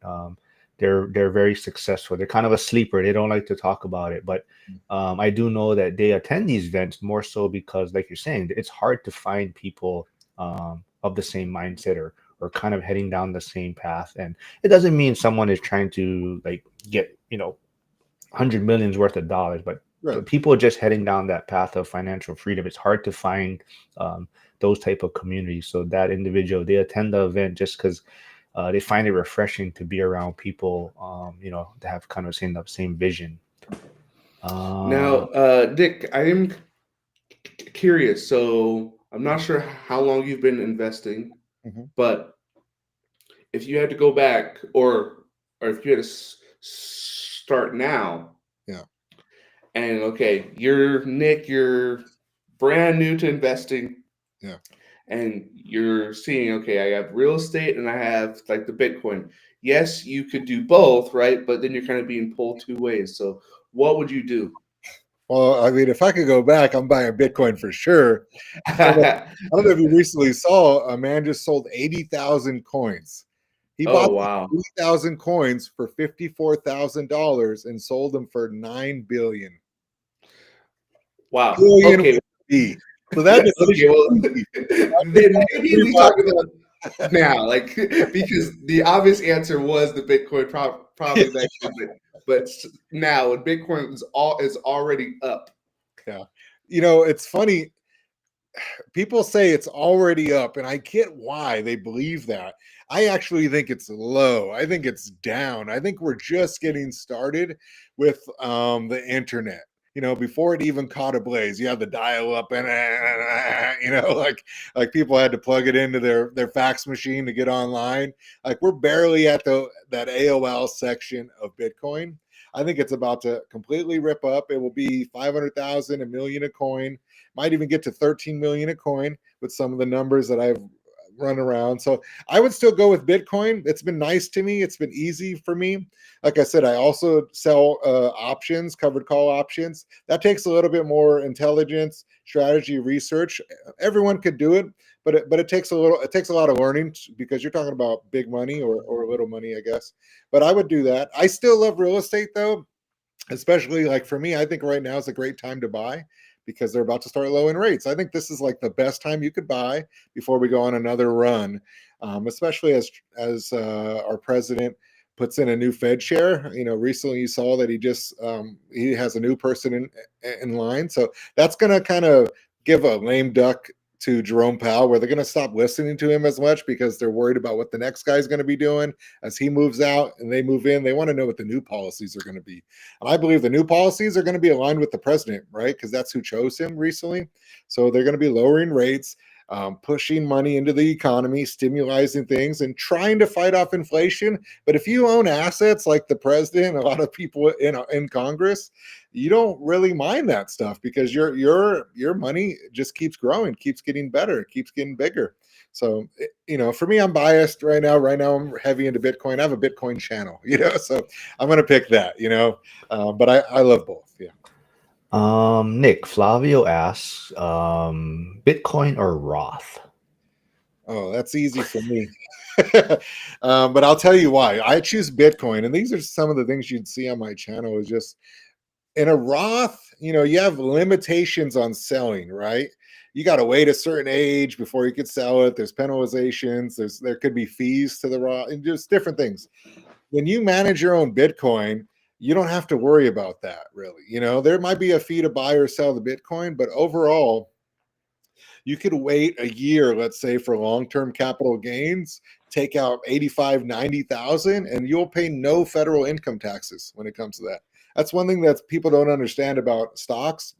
they're very successful. They're kind of a sleeper. They don't like to talk about it, but I do know that they attend these events more so because, like you're saying, it's hard to find people of the same mindset or kind of heading down the same path. And it doesn't mean someone is trying to like get 100 millions worth of dollars, but Right. people just heading down that path of financial freedom, it's hard to find those type of communities. So that individual, they attend the event just because they find it refreshing to be around people, that have kind of the same vision. Now, Dick, I am curious. So I'm not sure how long you've been investing, Mhm. but if you had to go back, or if you had to start now, Yeah. and okay, you're Nick, you're brand new to investing, Yeah. and you're seeing, okay, I have real estate and I have like the Bitcoin. Yes, you could do both, right? But then you're kind of being pulled two ways. So what would you do? Well, I mean, if I could go back, I'm buying Bitcoin for sure. I don't know if you recently saw a man just sold 80,000 coins. He bought Oh wow. 80,000 coins for $54,000 and sold them for 9 billion. Wow. Billion Okay. with a B. So that just is Okay, well, crazy. then maybe we talk about $45. now, like because the obvious answer was the Bitcoin probably back then, but now Bitcoin is already up. Yeah. It's funny. People say it's already up, and I get why they believe that. I actually think it's low. I think it's down. I think we're just getting started with the internet. Before it even caught a blaze, you have the dial up and like people had to plug it into their fax machine to get online. Like we're barely at that AOL section of Bitcoin. I think it's about to completely rip up. It will be 500,000, a million a coin, might even get to 13 million a coin with some of the numbers that I've run around. So I would still go with Bitcoin. It's been nice to me. It's been easy for me. Like I said, I also sell options, covered call options. That takes a little bit more intelligence, strategy, research. Everyone could do it, but it takes a lot of learning because you're talking about big money or little money, I guess. But I would do that. I still love real estate though, especially like for me. I think right now is a great time to buy because they're about to start lowering rates. I think this is like the best time you could buy before we go on another run, especially as our president puts in a new Fed chair. Recently you saw that he has a new person in line, so that's going to kind of give a lame duck to Jerome Powell, where they're going to stop listening to him as much because they're worried about what the next guy's going to be doing as he moves out and they move in. They want to know what the new policies are going to be. And I believe the new policies are going to be aligned with the president, right? Because that's who chose him recently. So they're going to be lowering rates, pushing money into the economy, stimulating things, and trying to fight off inflation. But if you own assets like the president, a lot of people in Congress, you don't really mind that stuff because your money just keeps growing, keeps getting better, keeps getting bigger. So for me, I'm biased right now. Right now, I'm heavy into Bitcoin. I have a Bitcoin channel, so I'm going to pick that. But I love both. Yeah. Nick, Flavio asks, Bitcoin or Roth? Oh, that's easy for me. But I'll tell you why. I choose Bitcoin, and these are some of the things you'd see on my channel. Is just in a Roth, you have limitations on selling, right? You got to wait a certain age before you could sell it. There's penalizations. There could be fees to the Roth, and just different things. When you manage your own Bitcoin, you don't have to worry about that really. There might be a fee to buy or sell the Bitcoin, but overall, you could wait a year, let's say, for long-term capital gains, take out 85, 90,000, and you'll pay no federal income taxes when it comes to that. That's one thing that people don't understand about stocks.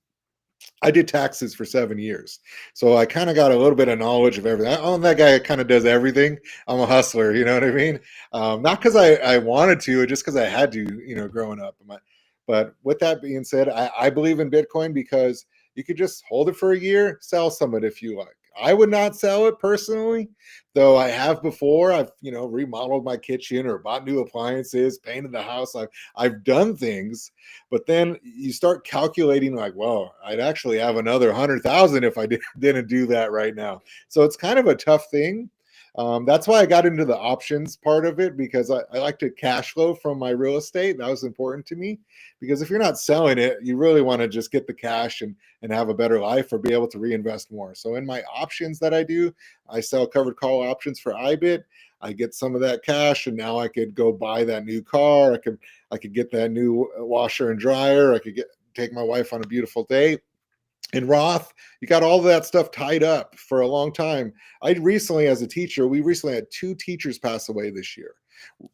I did taxes for 7 years. So I kind of got a little bit of knowledge of everything. I'm that guy that kind of does everything. I'm a hustler, you know what I mean? Not because I wanted to, just because I had to, growing up. But with that being said, I believe in Bitcoin because you could just hold it for a year, sell some of it if you like. I would not sell it personally, though I have before. I've, remodeled my kitchen or bought new appliances, painted the house. I've done things, but then you start calculating like, well, I'd actually have another 100,000 if I didn't do that right now. So it's kind of a tough thing. That's why I got into the options part of it, because I like to cash flow from my real estate. That was important to me, because if you're not selling it, you really want to just get the cash and have a better life or be able to reinvest more. So in my options that I do, I sell covered call options for IBIT. I get some of that cash, and now I could go buy that new car. I could get that new washer and dryer. I could take my wife on a beautiful date. In Roth, you got all of that stuff tied up for a long time. I recently, as a teacher, we recently had 2 teachers pass away this year.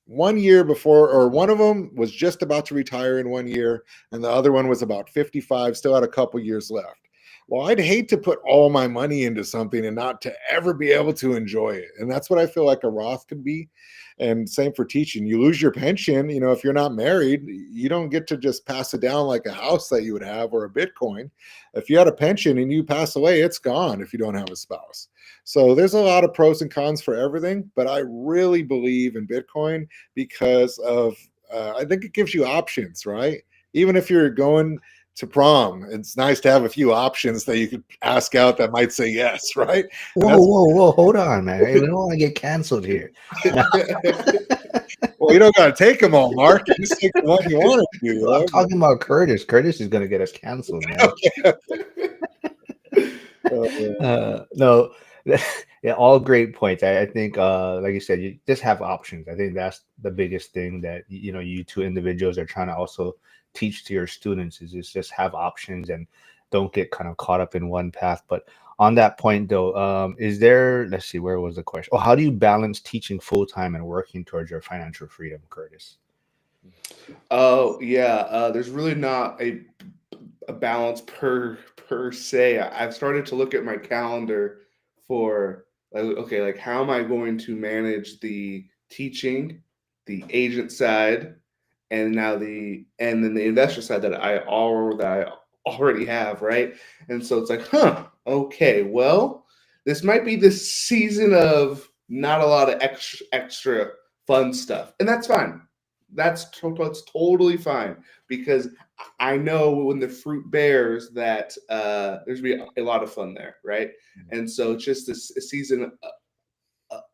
1 year before, or one of them was just about to retire in 1 year, and the other one was about 55, still had a couple years left. Well, I'd hate to put all my money into something and not to ever be able to enjoy it. And that's what I feel like a Roth could be. And same for teaching. You lose your pension, if you're not married, you don't get to just pass it down like a house that you would have or a Bitcoin. If you had a pension and you pass away, it's gone if you don't have a spouse. So there's a lot of pros and cons for everything, but I really believe in Bitcoin because of I think it gives you options, right? Even if you're going to prom, it's nice to have a few options that you could ask out that might say yes, right? And Whoa, that's whoa, whoa! Hold on, man. Hey, we don't want to get canceled here. No, well, you don't got to take them all, Mark. You just take the one you want to do, I'm talking about Curtis. Curtis is gonna get us canceled, man. No, yeah, all great points. I think, like you said, you just have options. I think that's the biggest thing that you two individuals are trying to also teach to your students is just have options and don't get kind of caught up in one path. But on that point, though, is there? Let's see, where was the question? Oh, how do you balance teaching full time and working towards your financial freedom, Curtis? Oh yeah, there's really not a balance per se. I've started to look at my calendar for like, okay, like how am I going to manage the teaching, the agent side, and now and then the investor side that I already have, right? And so it's like, okay, well, this might be the season of not a lot of extra fun stuff, and that's fine. That's totally fine because I know when the fruit bears that there's gonna be a lot of fun there, right? And so it's just this season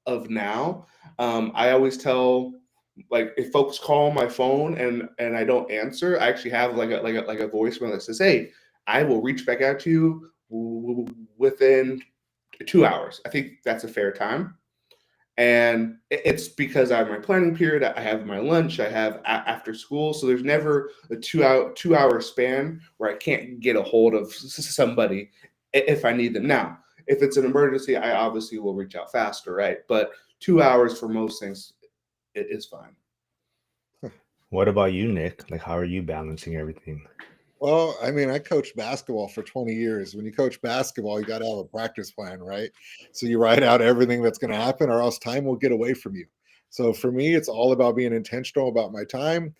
of now. I always tell, like, if folks call my phone and I don't answer, I actually have like a voicemail that says, "Hey, I will reach back out to you within 2 hours." I think that's a fair time, and it's because I have my planning period, I have my lunch, I have after school, so there's never a 2 hour span where I can't get a hold of somebody if I need them. Now, if it's an emergency, I obviously will reach out faster, right? But 2 hours for most things is fine. What about you, Nick? Like, how are you balancing everything? Well, I mean, I coached basketball for 20 years. When you coach basketball, you got to have a practice plan, right? So you write out everything that's going to happen, or else time will get away from you. So for me, it's all about being intentional about my time.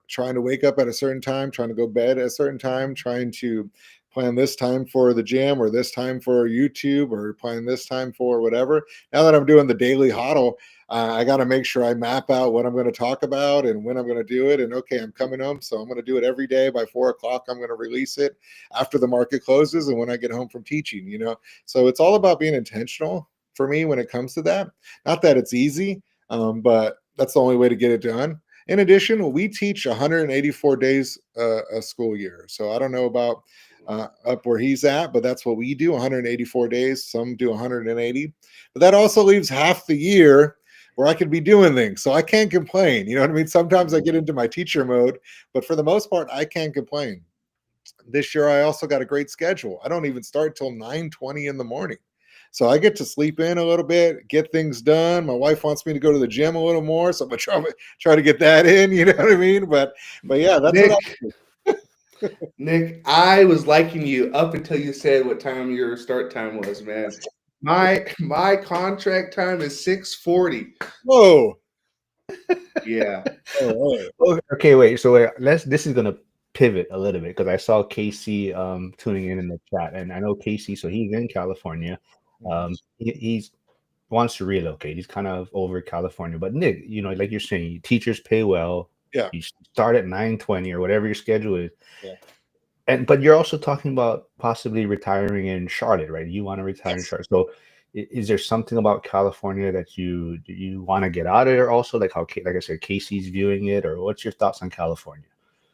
Trying to wake up at a certain time, trying to go bed at a certain time, trying to plan this time for the gym or this time for YouTube or plan this time for whatever. Now that I'm doing the daily huddle, I got to make sure I map out what I'm going to talk about and when I'm going to do it. And okay, I'm coming home, so I'm going to do it every day by 4 o'clock. I'm going to release it after the market closes and when I get home from teaching. So it's all about being intentional for me when it comes to that. Not that it's easy, but that's the only way to get it done. In addition, we teach 184 days a school year. So I don't know about up where he's at, but that's what we do, 184 days. Some do 180, but that also leaves half the year where I could be doing things. So I can't complain. You know what I mean? Sometimes I get into my teacher mode, but for the most part, I can't complain. This year, I also got a great schedule. I don't even start till 9:20 in the morning. So I get to sleep in a little bit, get things done. My wife wants me to go to the gym a little more, so I'm gonna try to get that in. You know what I mean? But yeah, that's what I Nick, Nick, I was liking you up until you said what time your start time was, man. My contract time is 6:40. whoa. Yeah. All right. Okay, wait. So wait, this is gonna pivot a little bit because I saw Casey tuning in the chat, and I know Casey, so he's in California. Mhm. He's wants to relocate. He's kind of over California. But Nick, like you're saying, teachers pay well. Yeah. You start at 9:20 or whatever your schedule is. Yeah. And but you're also talking about possibly retiring in Charlotte, right? You want to retire in Yes. Charlotte. So is there something about California that you want to get out of there also? Like how, like I said, Casey's viewing it, or what's your thoughts on California?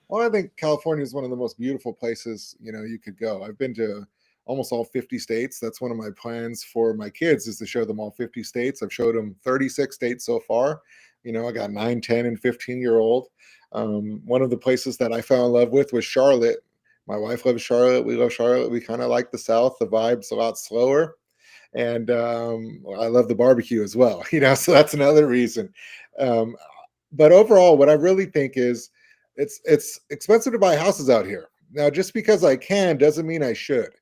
Well, I think California is one of the most beautiful places, you could go. I've been to almost all 50 states. That's one of my plans for my kids is to show them all 50 states. I've showed them 36 states so far. I got 9, 10, and 15-year-old. One of the places that I fell in love with was Charlotte My wife loves Charlotte. We love Charlotte. We kind of like the South. The vibe's a lot slower, and I love the barbecue as well. So that's another reason. Um, but overall, what I really think is it's expensive to buy houses out here. Now, just because I can doesn't mean I should.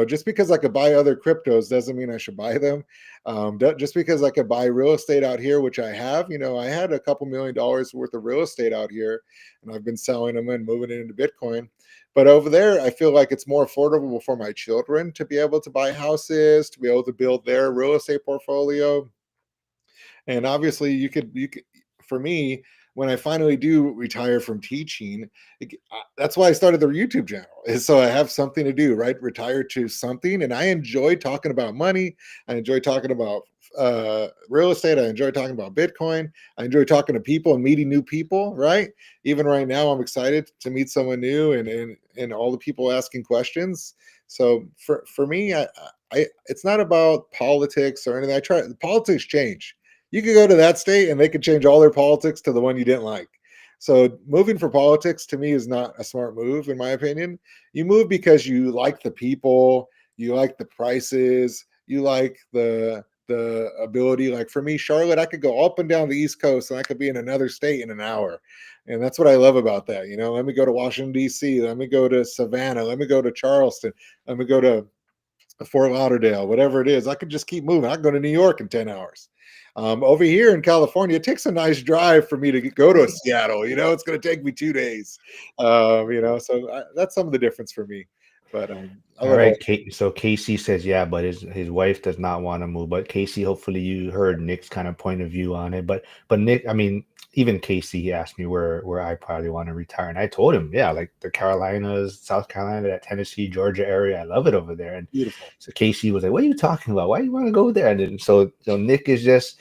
Just because I could buy other cryptos doesn't mean I should buy them. Just because I could buy real estate out here, which I have, I had a couple $1 million worth of real estate out here, and I've been selling them and moving it into Bitcoin. But over there, I feel like it's more affordable for my children to be able to buy houses, to be able to build their real estate portfolio. And obviously you could for me, when I finally do retire from teaching, that's why I started the YouTube channel, is so I have something to do, right? Retire to something. And I enjoy talking about money. I enjoy talking about real estate. I enjoy talking about Bitcoin. I enjoy talking to people and meeting new people, right? Even right now, I'm excited to meet someone new, and all the people asking questions. So for me, I it's not about politics or anything. Politics change. You could go to that state and they could change all their politics to the one you didn't like. So moving for politics to me is not a smart move, in my opinion. You move because you like the people, you like the prices, you like the ability. Like for me, Charlotte, I could go up and down the East Coast and I could be in another state in an hour. And that's what I love about that. Let me go to Washington, D.C., let me go to Savannah, let me go to Charleston, let me go to Fort Lauderdale, whatever it is. I could just keep moving. I can go to New York in 10 hours. Over here in California, it takes a nice drive for me to go to Seattle. It's going to take me 2 days. So that's some of the difference for me. But I All love all. right, Kate. So Casey says, yeah, but his wife does not want to move. But Casey, hopefully you heard Nick's kind of point of view on it. But Nick, I mean, even Casey, he asked me where I probably want to retire, and I told him, yeah, like the Carolinas, South Carolina, that Tennessee, Georgia area, I love it over there. And Beautiful. so Casey was like, what are you talking about? Why do you want to go there? And then, so Nick is just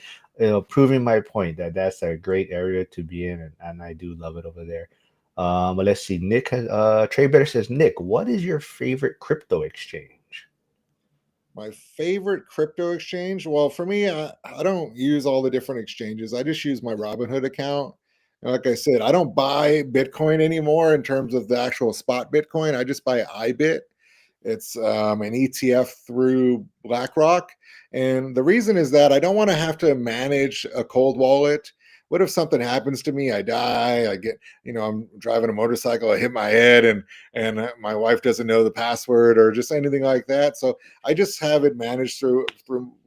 proving my point that that's a great area to be in, and I do love it over there. But let's see. Nick has Trey Better says, Nick, what is your favorite crypto exchange? My favorite crypto exchange? Well, for me, I don't use all the different exchanges. I just use my Robinhood account. And like I said, I don't buy Bitcoin anymore in terms of the actual spot Bitcoin. I just buy IBIT. It's an ETF through BlackRock. And the reason is that I don't want to have to manage a cold wallet. What if something happens to me? I die. I'm driving a motorcycle. I hit my head, and my wife doesn't know the password or just anything like that. So I just have it managed through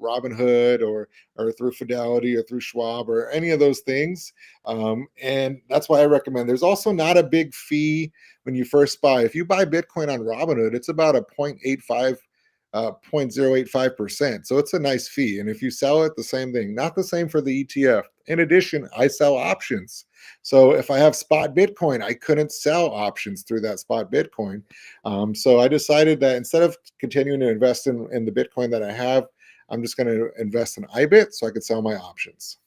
Robinhood or through Fidelity or through Schwab or any of those things. And that's why I recommend. There's also not a big fee when you first buy. If you buy Bitcoin on Robinhood, it's about a 0.085%. So it's a nice fee. And if you sell it, the same thing. Not the same for the ETF. In addition, I sell options. So if I have spot Bitcoin, I couldn't sell options through that spot Bitcoin. So I decided that instead of continuing to invest in the Bitcoin that I have, I'm just going to invest in IBIT so I could sell my options.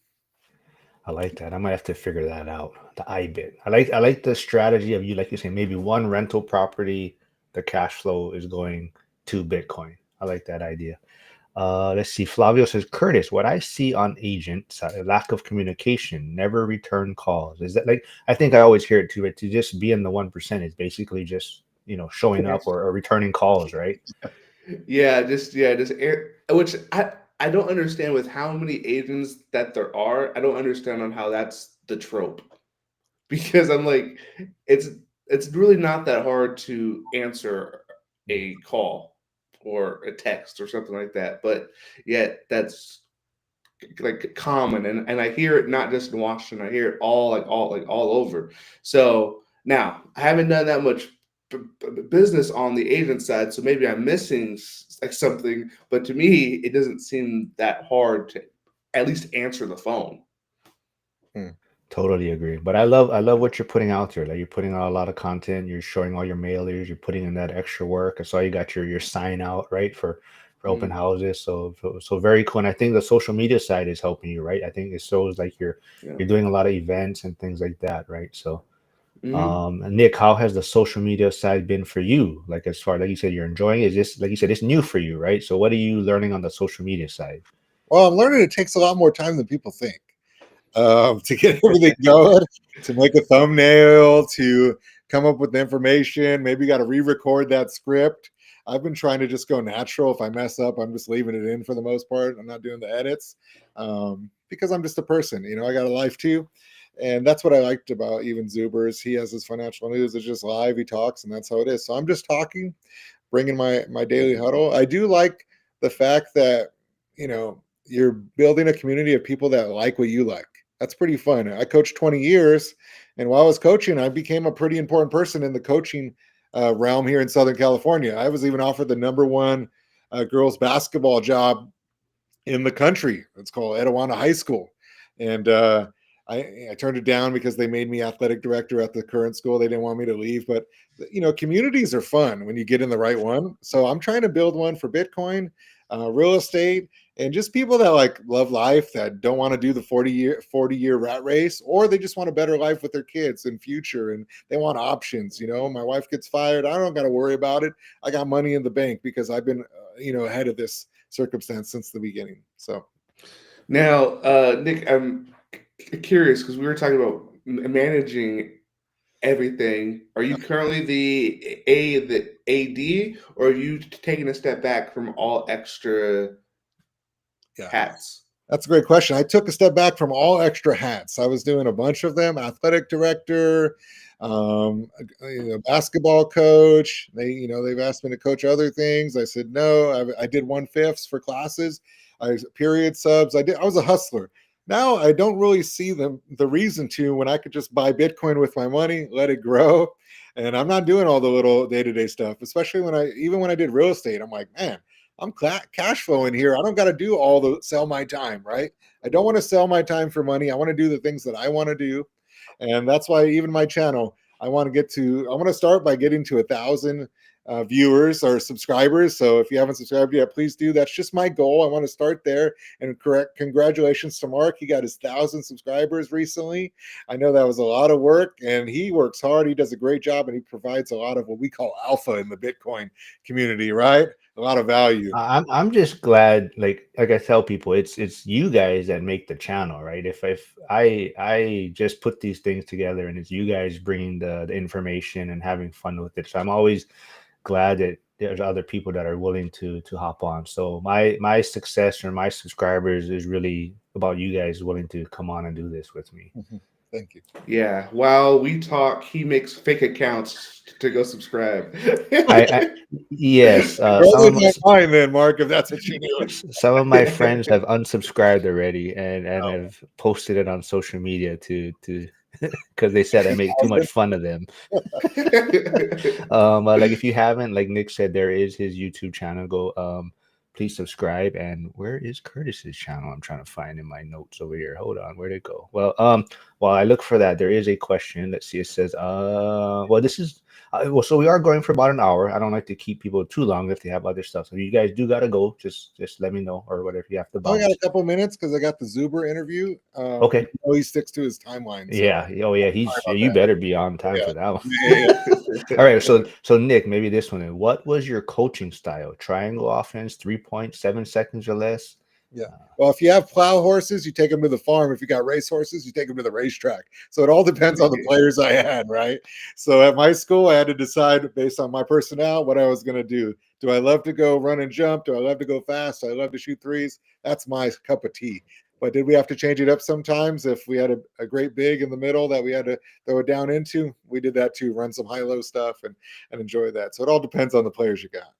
I like that. I might have to figure that out. The IBIT. I like the strategy of you, like you say, maybe one rental property, the cash flow is going to Bitcoin. I like that idea. Let's see. Flavio says, Curtis, what I see on agents, lack of communication, never return calls. Is that like, I think I always hear it too, right? To just be in the 1% is basically just, showing up or returning calls, right? Just which I don't understand with how many agents that there are. I don't understand on how that's the trope, because I'm like, it's really not that hard to answer a call or a text or something like that, but yet that's like common, and I hear it not just in Washington. I hear it all over. So now I haven't done that much business on the agent side, so maybe I'm missing like something. But to me, it doesn't seem that hard to at least answer the phone. Totally agree. But I love what you're putting out there. Like you're putting out a lot of content, you're showing all your mailers, you're putting in that extra work. I saw you got your sign out, right, for open Mm, houses. So very cool. And I think the social media side is helping you, right? I think it shows like you're yeah. you're doing a lot of events and things like that, right? So Hmm. Nick, how has the social media side been for you? Like as far like you said, you're enjoying it. Is this like you said, it's new for you, right? So what are you learning on the social media side? Well, I'm learning it takes a lot more time than people think. To get everything going, to make a thumbnail, to come up with the information. Maybe got to re-record that script. I've been trying to just go natural. If I mess up, I'm just leaving it in for the most part. I'm not doing the edits because I'm just a person. I got a life too. And that's what I liked about even Zuber's. He has his financial news. It's just live. He talks, and that's how it is. So I'm just talking, bringing my daily huddle. I do like the fact that you're building a community of people that like what you like. That's pretty fun. I coached 20 years, and while I was coaching, I became a pretty important person in the coaching realm here in Southern California. I was even offered the number one girls basketball job in the country. It's called Etiwana High School, and I turned it down because they made me athletic director at the current school. They didn't want me to leave, but communities are fun when you get in the right one. So I'm trying to build one for Bitcoin, real estate, and just people that like love life, that don't want to do the 40-year rat race, or they just want a better life with their kids and future, and they want options. My wife gets fired, I don't got to worry about it. I got money in the bank because I've been ahead of this circumstance since the beginning. So Now, Nick, I'm curious because we were talking about managing everything. Are you currently the AD, or are you taking a step back from all extra yeah, hats? that's a great question. I took a step back from all extra hats. I was doing a bunch of them: athletic director, basketball coach. They've asked me to coach other things. I said no. I did 1/5 for classes. I period subs. I was a hustler. Now I don't really see the reason to, when I could just buy Bitcoin with my money, let it grow, and I'm not doing all the little day-to-day stuff. Especially when I did real estate, I'm like, man, I'm cash flowing here. I don't got to do all the sell my time, right? I don't want to sell my time for money. I want to do the things that I want to do. And that's why even my channel, I want to start by getting to 1,000 viewers or subscribers. So if you haven't subscribed yet, please do. That's just my goal. I want to start there. And congratulations to Mark. He got his 1,000 subscribers recently. I know that was a lot of work, and he works hard. He does a great job, and he provides a lot of what we call alpha in the Bitcoin community, right? A lot of value. I'm just glad, like I tell people, it's you guys that make the channel, right? If I just put these things together, and it's you guys bringing the information and having fun with it. So I'm always glad that there's other people that are willing to hop on. So my success or my subscribers is really about you guys willing to come on and do this with me. Thank you. Yeah. While we talk, he makes fake accounts to go subscribe. I yes, Roll in my mind then, Mark, if that's what you're doing. some of my friends have unsubscribed already and have posted it on social media to because they said I make too much fun of them. Like if you haven't, like Nick said, there is his YouTube channel. Go please subscribe. And where is Curtis's channel? I'm trying to find in my notes over here. Hold on, where'd it go? Well, while I look for that, there is a question. Let's see. It says, well, this is so we are going for about an hour. I don't like to keep people too long if they have other stuff. So if you guys do gotta go, just let me know, or whatever you have to I got bounce. a couple minutes because I got the Zuber interview. Okay. He sticks to his timeline. So Yeah. Oh yeah. You better be on time yeah. for that one. Yeah. All right. So Nick, maybe this one. What was your coaching style? Triangle offense, 3.7 seconds or less? Yeah. Well, if you have plow horses, you take them to the farm. If you got race horses, you take them to the racetrack. So it all depends on the players I had, right? So at my school, I had to decide based on my personnel what I was going to do. Do I love to go run and jump? Do I love to go fast? Do I love to shoot threes? That's my cup of tea. But did we have to change it up sometimes? If we had a great big in the middle that we had to throw it down into, we did that too, run some high-low stuff and enjoy that. So it all depends on the players you got.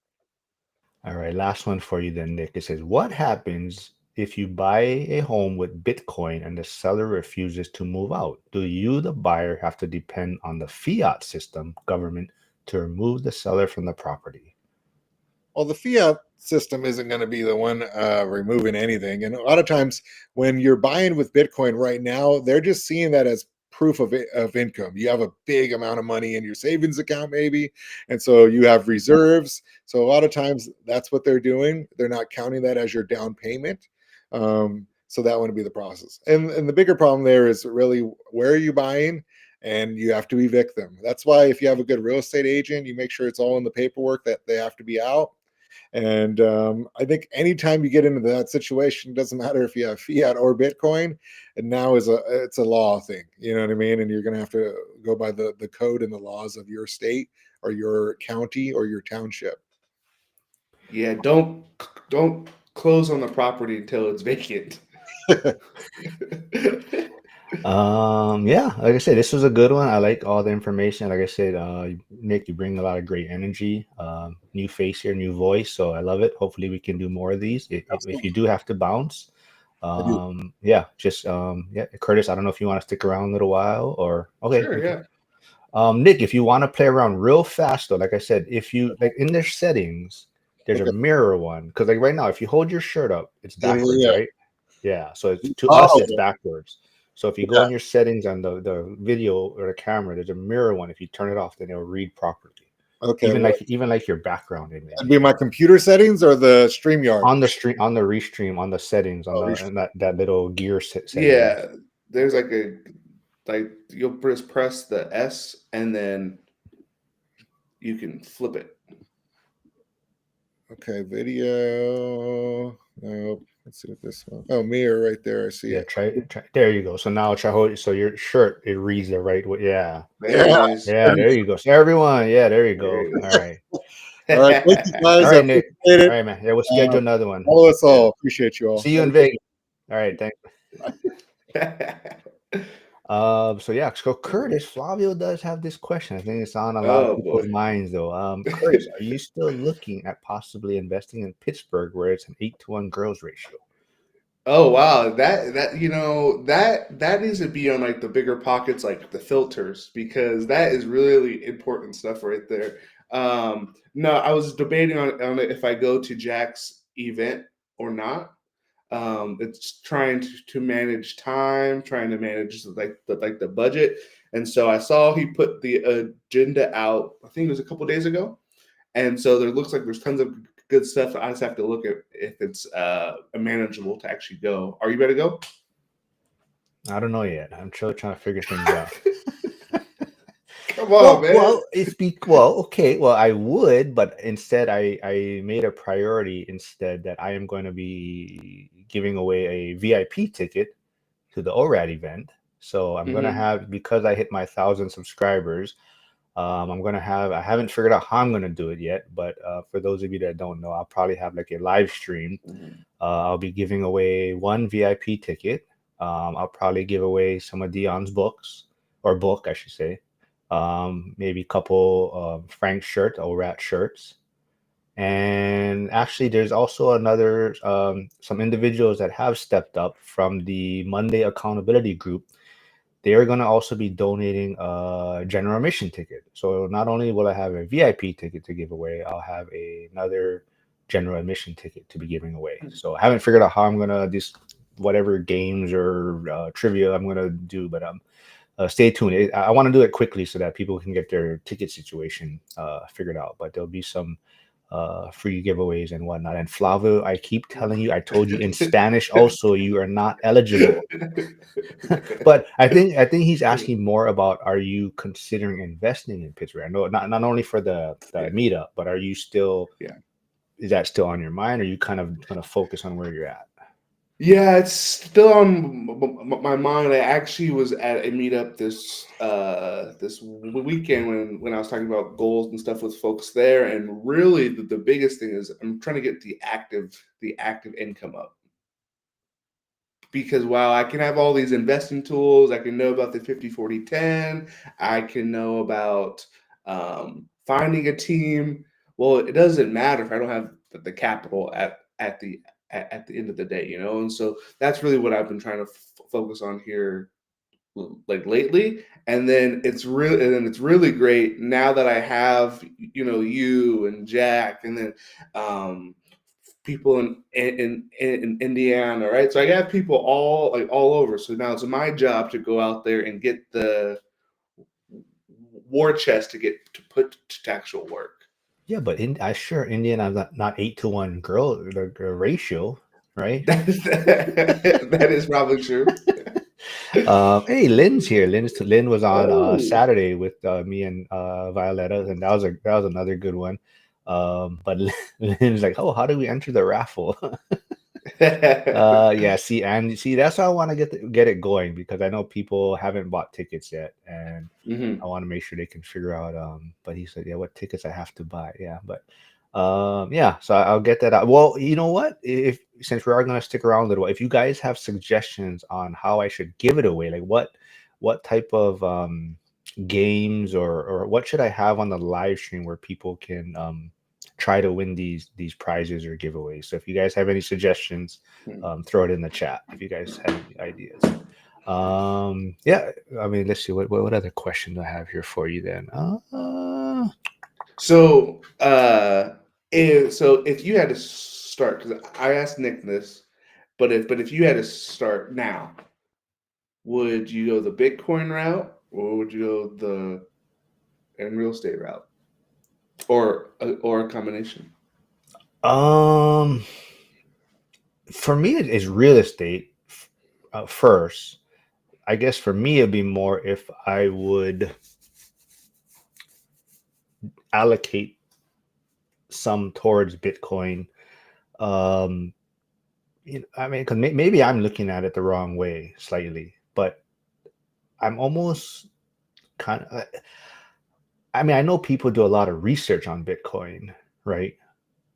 All right, last one for you then, Nick. It says, what happens if you buy a home with Bitcoin and the seller refuses to move out? Do you, the buyer, have to depend on the fiat system government to remove the seller from the property? Well, the fiat system isn't going to be the one removing anything. And a lot of times when you're buying with Bitcoin right now, they're just seeing that as proof of income. You have a big amount of money in your savings account, maybe. And so you have reserves. So a lot of times that's what they're doing. They're not counting that as your down payment. So that wouldn't be the process. And the bigger problem there is really, where are you buying? And you have to evict them. That's why if you have a good real estate agent, you make sure it's all in the paperwork that they have to be out. And I think anytime you get into that situation, doesn't matter if you have fiat or Bitcoin, and now it's a law thing. You know what I mean? And you're going to have to go by the code and the laws of your state or your county or your township. Yeah, don't close on the property until it's vacant. Yeah, like I said, this was a good one. I like all the information. Like I said, Nick, you bring a lot of great energy. New face here, new voice, so I love it. Hopefully we can do more of these. If you Absolutely. do have to bounce, I do. yeah, just yeah, Curtis, I don't know if you want to stick around a little while, or okay, Sure, we can. yeah. Nick, if you want to play around real fast though, like I said, if you like in their settings, there's a Okay. mirror one, because like right now, if you hold your shirt up, it's Yeah, yeah, backwards, yeah. right? Yeah, so it's, to us, it's Oh, backwards. So if you go yeah. in your settings on the video or the camera, there's a mirror one. If you turn it off, then it'll read properly. Okay. Well, Even like your background that'd image be my computer settings or the StreamYard. on the stream, on the restream, on the settings, on Oh, the and that little gear Yeah, settings. there's like you'll just press the S and then you can flip it. okay, video. Nope. Let's see what this one. Oh, mirror right there. I see Yeah, it. try. There you go. So now try hold. So your shirt, it reads the right way. Yeah, There it Yeah. is. yeah. There you go. So everyone, yeah, there you There go. it All right, All right. Thank you all guys. I right, Nick. appreciate All it. right, man. Yeah, we'll schedule Uh, another one. follow us is. all. Appreciate you all. See you Have in a good Vegas. All right, thanks. So yeah, so Curtis, Flavio does have this question. I think it's on a lot of Oh people's boy. minds though. Curtis, are you still looking at possibly investing in Pittsburgh where it's an 8-to-1 girls ratio? Oh wow, that that needs to be on like the bigger pockets, like the filters, because that is really important stuff right there. No, I was debating on it if I go to Jack's event or not. It's trying to manage time, trying to manage like the budget, and so I saw he put the agenda out. I think it was a couple days ago, and so there looks like there's tons of good stuff. I just have to look at if it's manageable to actually go. Are you ready to go? I don't know yet. I'm still trying to figure things out. Come on, man. Okay. Well, I would, but instead, I made a priority instead that I am going to be giving away a VIP ticket to the ORAD event. So I'm going to Hmm. have, because I hit my 1,000 subscribers, I'm going to have, I haven't figured out how I'm going to do it yet, but for those of you that don't know, I'll probably have like a live stream. I'll be giving away one VIP ticket. I'll probably give away some of Dion's books, or book, I should say. Maybe a couple Frank shirt or Rat shirts. And actually, there's also another some individuals that have stepped up from the Monday accountability group. They are going to also be donating a general admission ticket. So not only will I have a VIP ticket to give away, I'll have another general admission ticket to be giving away. So I haven't figured out how I'm going to just whatever games or trivia I'm going to do, but stay tuned. I want to do it quickly so that people can get their ticket situation figured out. But there'll be some free giveaways and whatnot. And Flavio, I keep telling you, I told you in Spanish also, you are not eligible. But I think he's asking more about, are you considering investing in Pittsburgh? I know not only for the Yeah, meetup, but are you still, yeah. is that still on your mind? Or are you kind of going to focus on where you're at? Yeah, it's still on my mind. I actually was at a meetup this weekend when I was talking about goals and stuff with folks there, and really the biggest thing is I'm trying to get the active income up, because while I can have all these investing tools, I can know about the 50-40-10, I can know about finding a team. Well, it doesn't matter if I don't have the capital at the end of the day, you know. And so that's really what I've been trying to focus on here, like lately. And then it's really great now that I have, you and Jack, and then um, people in Indiana, right? So I have people all over. So now it's my job to go out there and get the war chest to get to put to actual work. Yeah, but I sure Indiana's not 8-to-1 girl the ratio, right? That is probably true. Hey, Lynn's here. Lynn was on Oh, Saturday with me and Violetta, and that was another good one. But Lynn's like, oh, how do we enter the raffle? Yeah, see, and see, that's why I want to get it going, because I know people haven't bought tickets yet, and I Hmm. want to make sure they can figure out. But he said, yeah, what tickets I have to buy. Yeah, but yeah, so I'll get that out. Well, you know what? If since we are gonna stick around a little, if you guys have suggestions on how I should give it away, like what type of games, or what should I have on the live stream where people can try to win these prizes or giveaways. So if you guys have any suggestions, throw it in the chat if you guys have any ideas. Yeah, I mean, let's see what other questions I have here for you then. So, if you had to start, because I asked Nick this, but if you had to start now, would you go the Bitcoin route or would you go the and real estate route, or a combination? um, for me, it is real estate first. I guess for me, it'd be more if I would allocate some towards Bitcoin. Um, I mean, because maybe I'm looking at it the wrong way slightly, but I'm almost kind of. I mean, I know people do a lot of research on Bitcoin, right?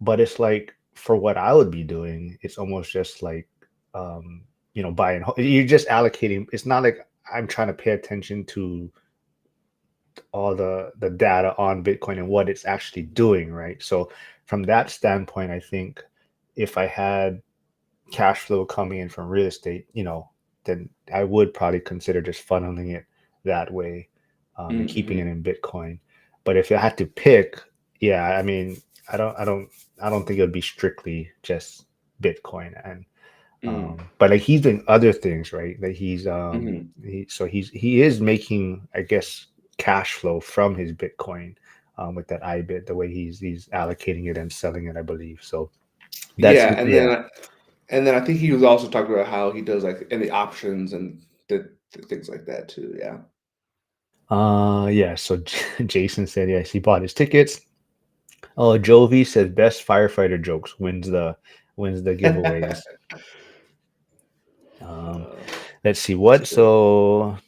But it's like for what I would be doing, it's almost just like, um, buying. You're just allocating. It's not like I'm trying to pay attention to all the data on Bitcoin and what it's actually doing, right? So from that standpoint, I think if I had cash flow coming in from real estate, then I would probably consider just funneling it that way, and keeping it Mm-hmm. in Bitcoin. But if I had to pick, yeah, I mean, I don't, I don't, I don't think it would be strictly just Bitcoin. And Mm-hmm. but like he's doing other things, right? That Mm-hmm. he is making, I guess, cash flow from his Bitcoin, with that IBIT, the way he's allocating it and selling it, I believe. So that's Yeah, and yeah. then I think he was also talking about how he does like any options and the things like that too. Yeah. Yeah. So Jason said yes, he bought his tickets. Oh, Jovi says best firefighter jokes wins the giveaways. Um, Uh, let's see that's a what. good one. So,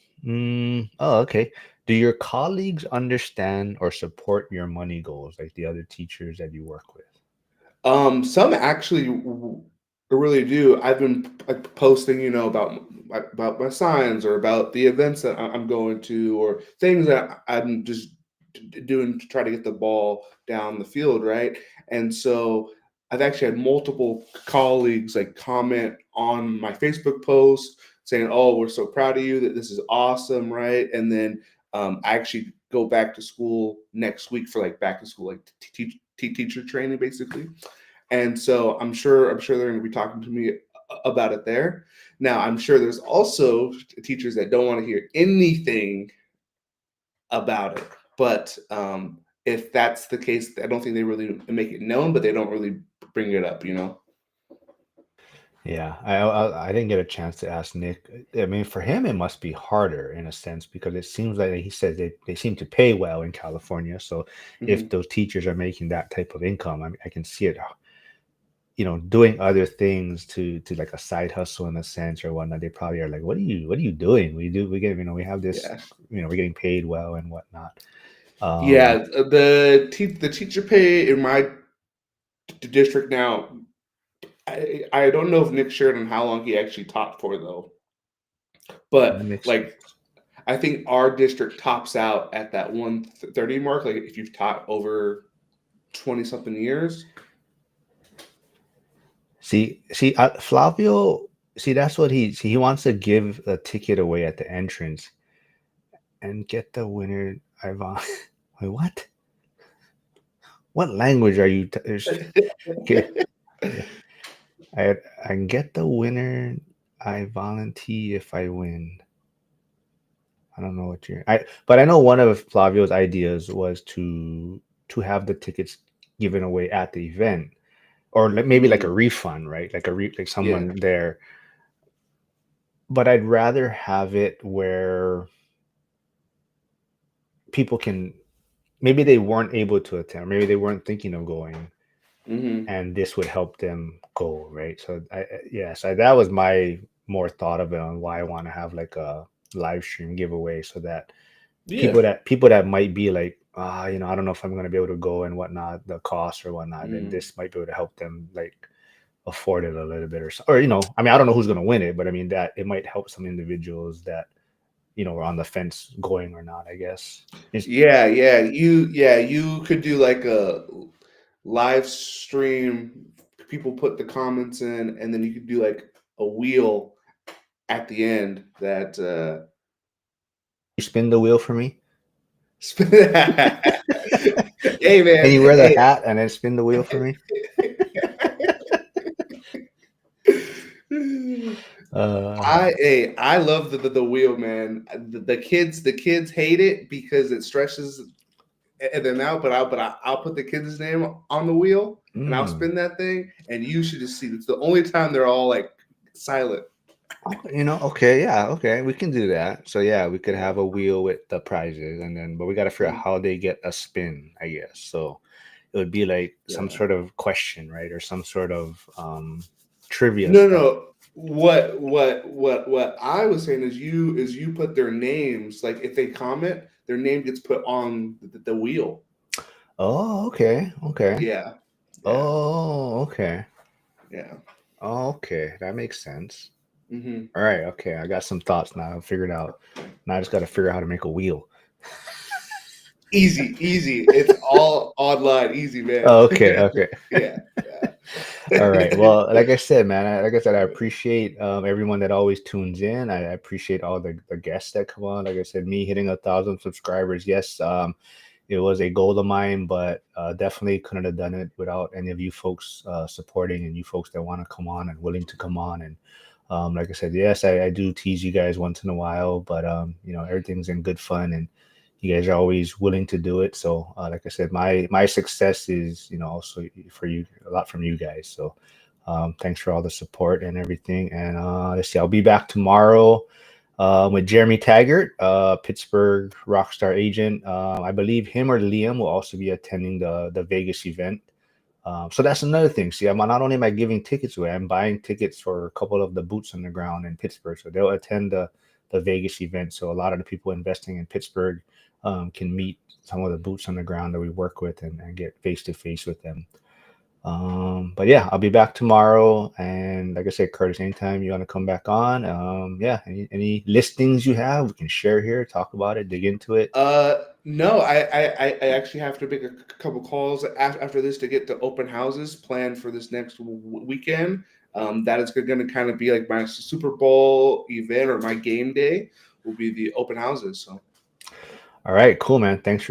oh, okay. Do your colleagues understand or support your money goals, like the other teachers that you work with? Some actually really do. I've been like posting, about my signs or about the events that I'm going to, or things that I'm just doing to try to get the ball down the field, right? And so I've actually had multiple colleagues like comment on my Facebook post saying, "Oh, we're so proud of you. That this is awesome," right? And then I actually go back to school next week for like back to school, like teacher training, basically. And so I'm sure they're going to be talking to me about it there. Now I'm sure there's also teachers that don't want to hear anything about it, but if that's the case, I don't think they really make it known, but they don't really bring it up. Yeah, I didn't get a chance to ask Nick. I mean, for him, it must be harder in a sense, because it seems like he says they seem to pay well in California. So if Hmm. those teachers are making that type of income, I mean, I can see it, doing other things to like a side hustle in a sense or whatnot. They probably are like, what are you doing? We get, we have this, Yeah. we're getting paid well and whatnot. Um, Yeah, the teacher pay in my district now. I don't know if Nick shared on how long he actually taught for though, that but makes like sense. I think our district tops out at that 130 mark. Like if you've taught over 20 something years. See, Flavio. See, that's what he wants to give a ticket away at the entrance and get the winner. Ivan, wait, what? What language are you? Okay, yeah, I I can get the winner. I volunteer if I win. I don't know what you're. But I know one of Flavio's ideas was to have the tickets given away at the event, or maybe like a Mm, refund, right? Like yeah. someone there. But I'd rather have it where people can. maybe they weren't able to attend, maybe they weren't thinking of going, Mm-hmm. and this would help them go, right? So that was my more thought of it on why I want to have like a live stream giveaway, so that Yeah. people that might be like, I don't know if I'm going to be able to go and whatnot, the cost or whatnot, then Mm. this might be able to help them like afford it a little bit, or I mean, I don't know who's going to win it, but I mean that it might help some individuals that were on the fence going or not, I guess. You could do like a live stream. People put the comments in, and then you could do like a wheel at the end that You spin the wheel for me. hey Can man, you wear the hey. hat and then spin the wheel for me? Uh, I love the wheel, man. The kids hate it because it stretches them out, I'll put the kid's name on the wheel and I'll mm. spin that thing, and you should just see. It's the only time they're all like silent. Oh, okay, yeah, okay, we can do that. So yeah, we could Yeah. have a wheel with the prizes, and then but we got to figure out Mm. how they get a spin, I guess. So it would be like some Yeah. sort of question, right, or some sort of trivia No, stuff. no. What I was saying is you put their names, like if they comment, their name gets put on the wheel. Oh, okay, okay. Yeah. Yeah. Oh, okay. Yeah. Oh, okay, that makes sense. Hmm. All right, okay, I got some thoughts now. I figured out. Now I just got to figure out how to make a wheel. Easy, easy. It's all online, easy, man. Oh, okay, okay. Yeah, yeah. All right. Well, like I said, man, like I said, I appreciate everyone that always tunes in. I appreciate all the guests that come on. Like I said, me hitting 1,000 subscribers. Yes, it was a goal of mine, but definitely couldn't have done it without any of you folks supporting, and you folks that want to come on and willing to come on. And like I said, yes, I do tease you guys once in a while, but everything's in good fun, and you guys are always willing to do it. So like I said, my success is also for you, a lot from you guys. So thanks for all the support and everything. And let's see, I'll be back tomorrow with Jeremy Taggart, Pittsburgh Rockstar agent. I believe him or Liam will also be attending the Vegas event. So that's another thing. See, I'm not only am I giving tickets away, I'm buying tickets for a couple of the boots on the ground in Pittsburgh. So they'll attend the Vegas event. So a lot of the people investing in Pittsburgh can meet some of the boots on the ground that we work with, and get face to face with them. But yeah, I'll be back tomorrow. And like I said, Curtis, anytime you want to come back on, yeah, any listings you have, we can share here, talk about it, dig into it. No, I actually have to make a couple calls after this to get the open houses planned for this next weekend. That is going to kind of be like my Super Bowl event, or my game day will be the open houses. So. All right, cool, man. Thanks for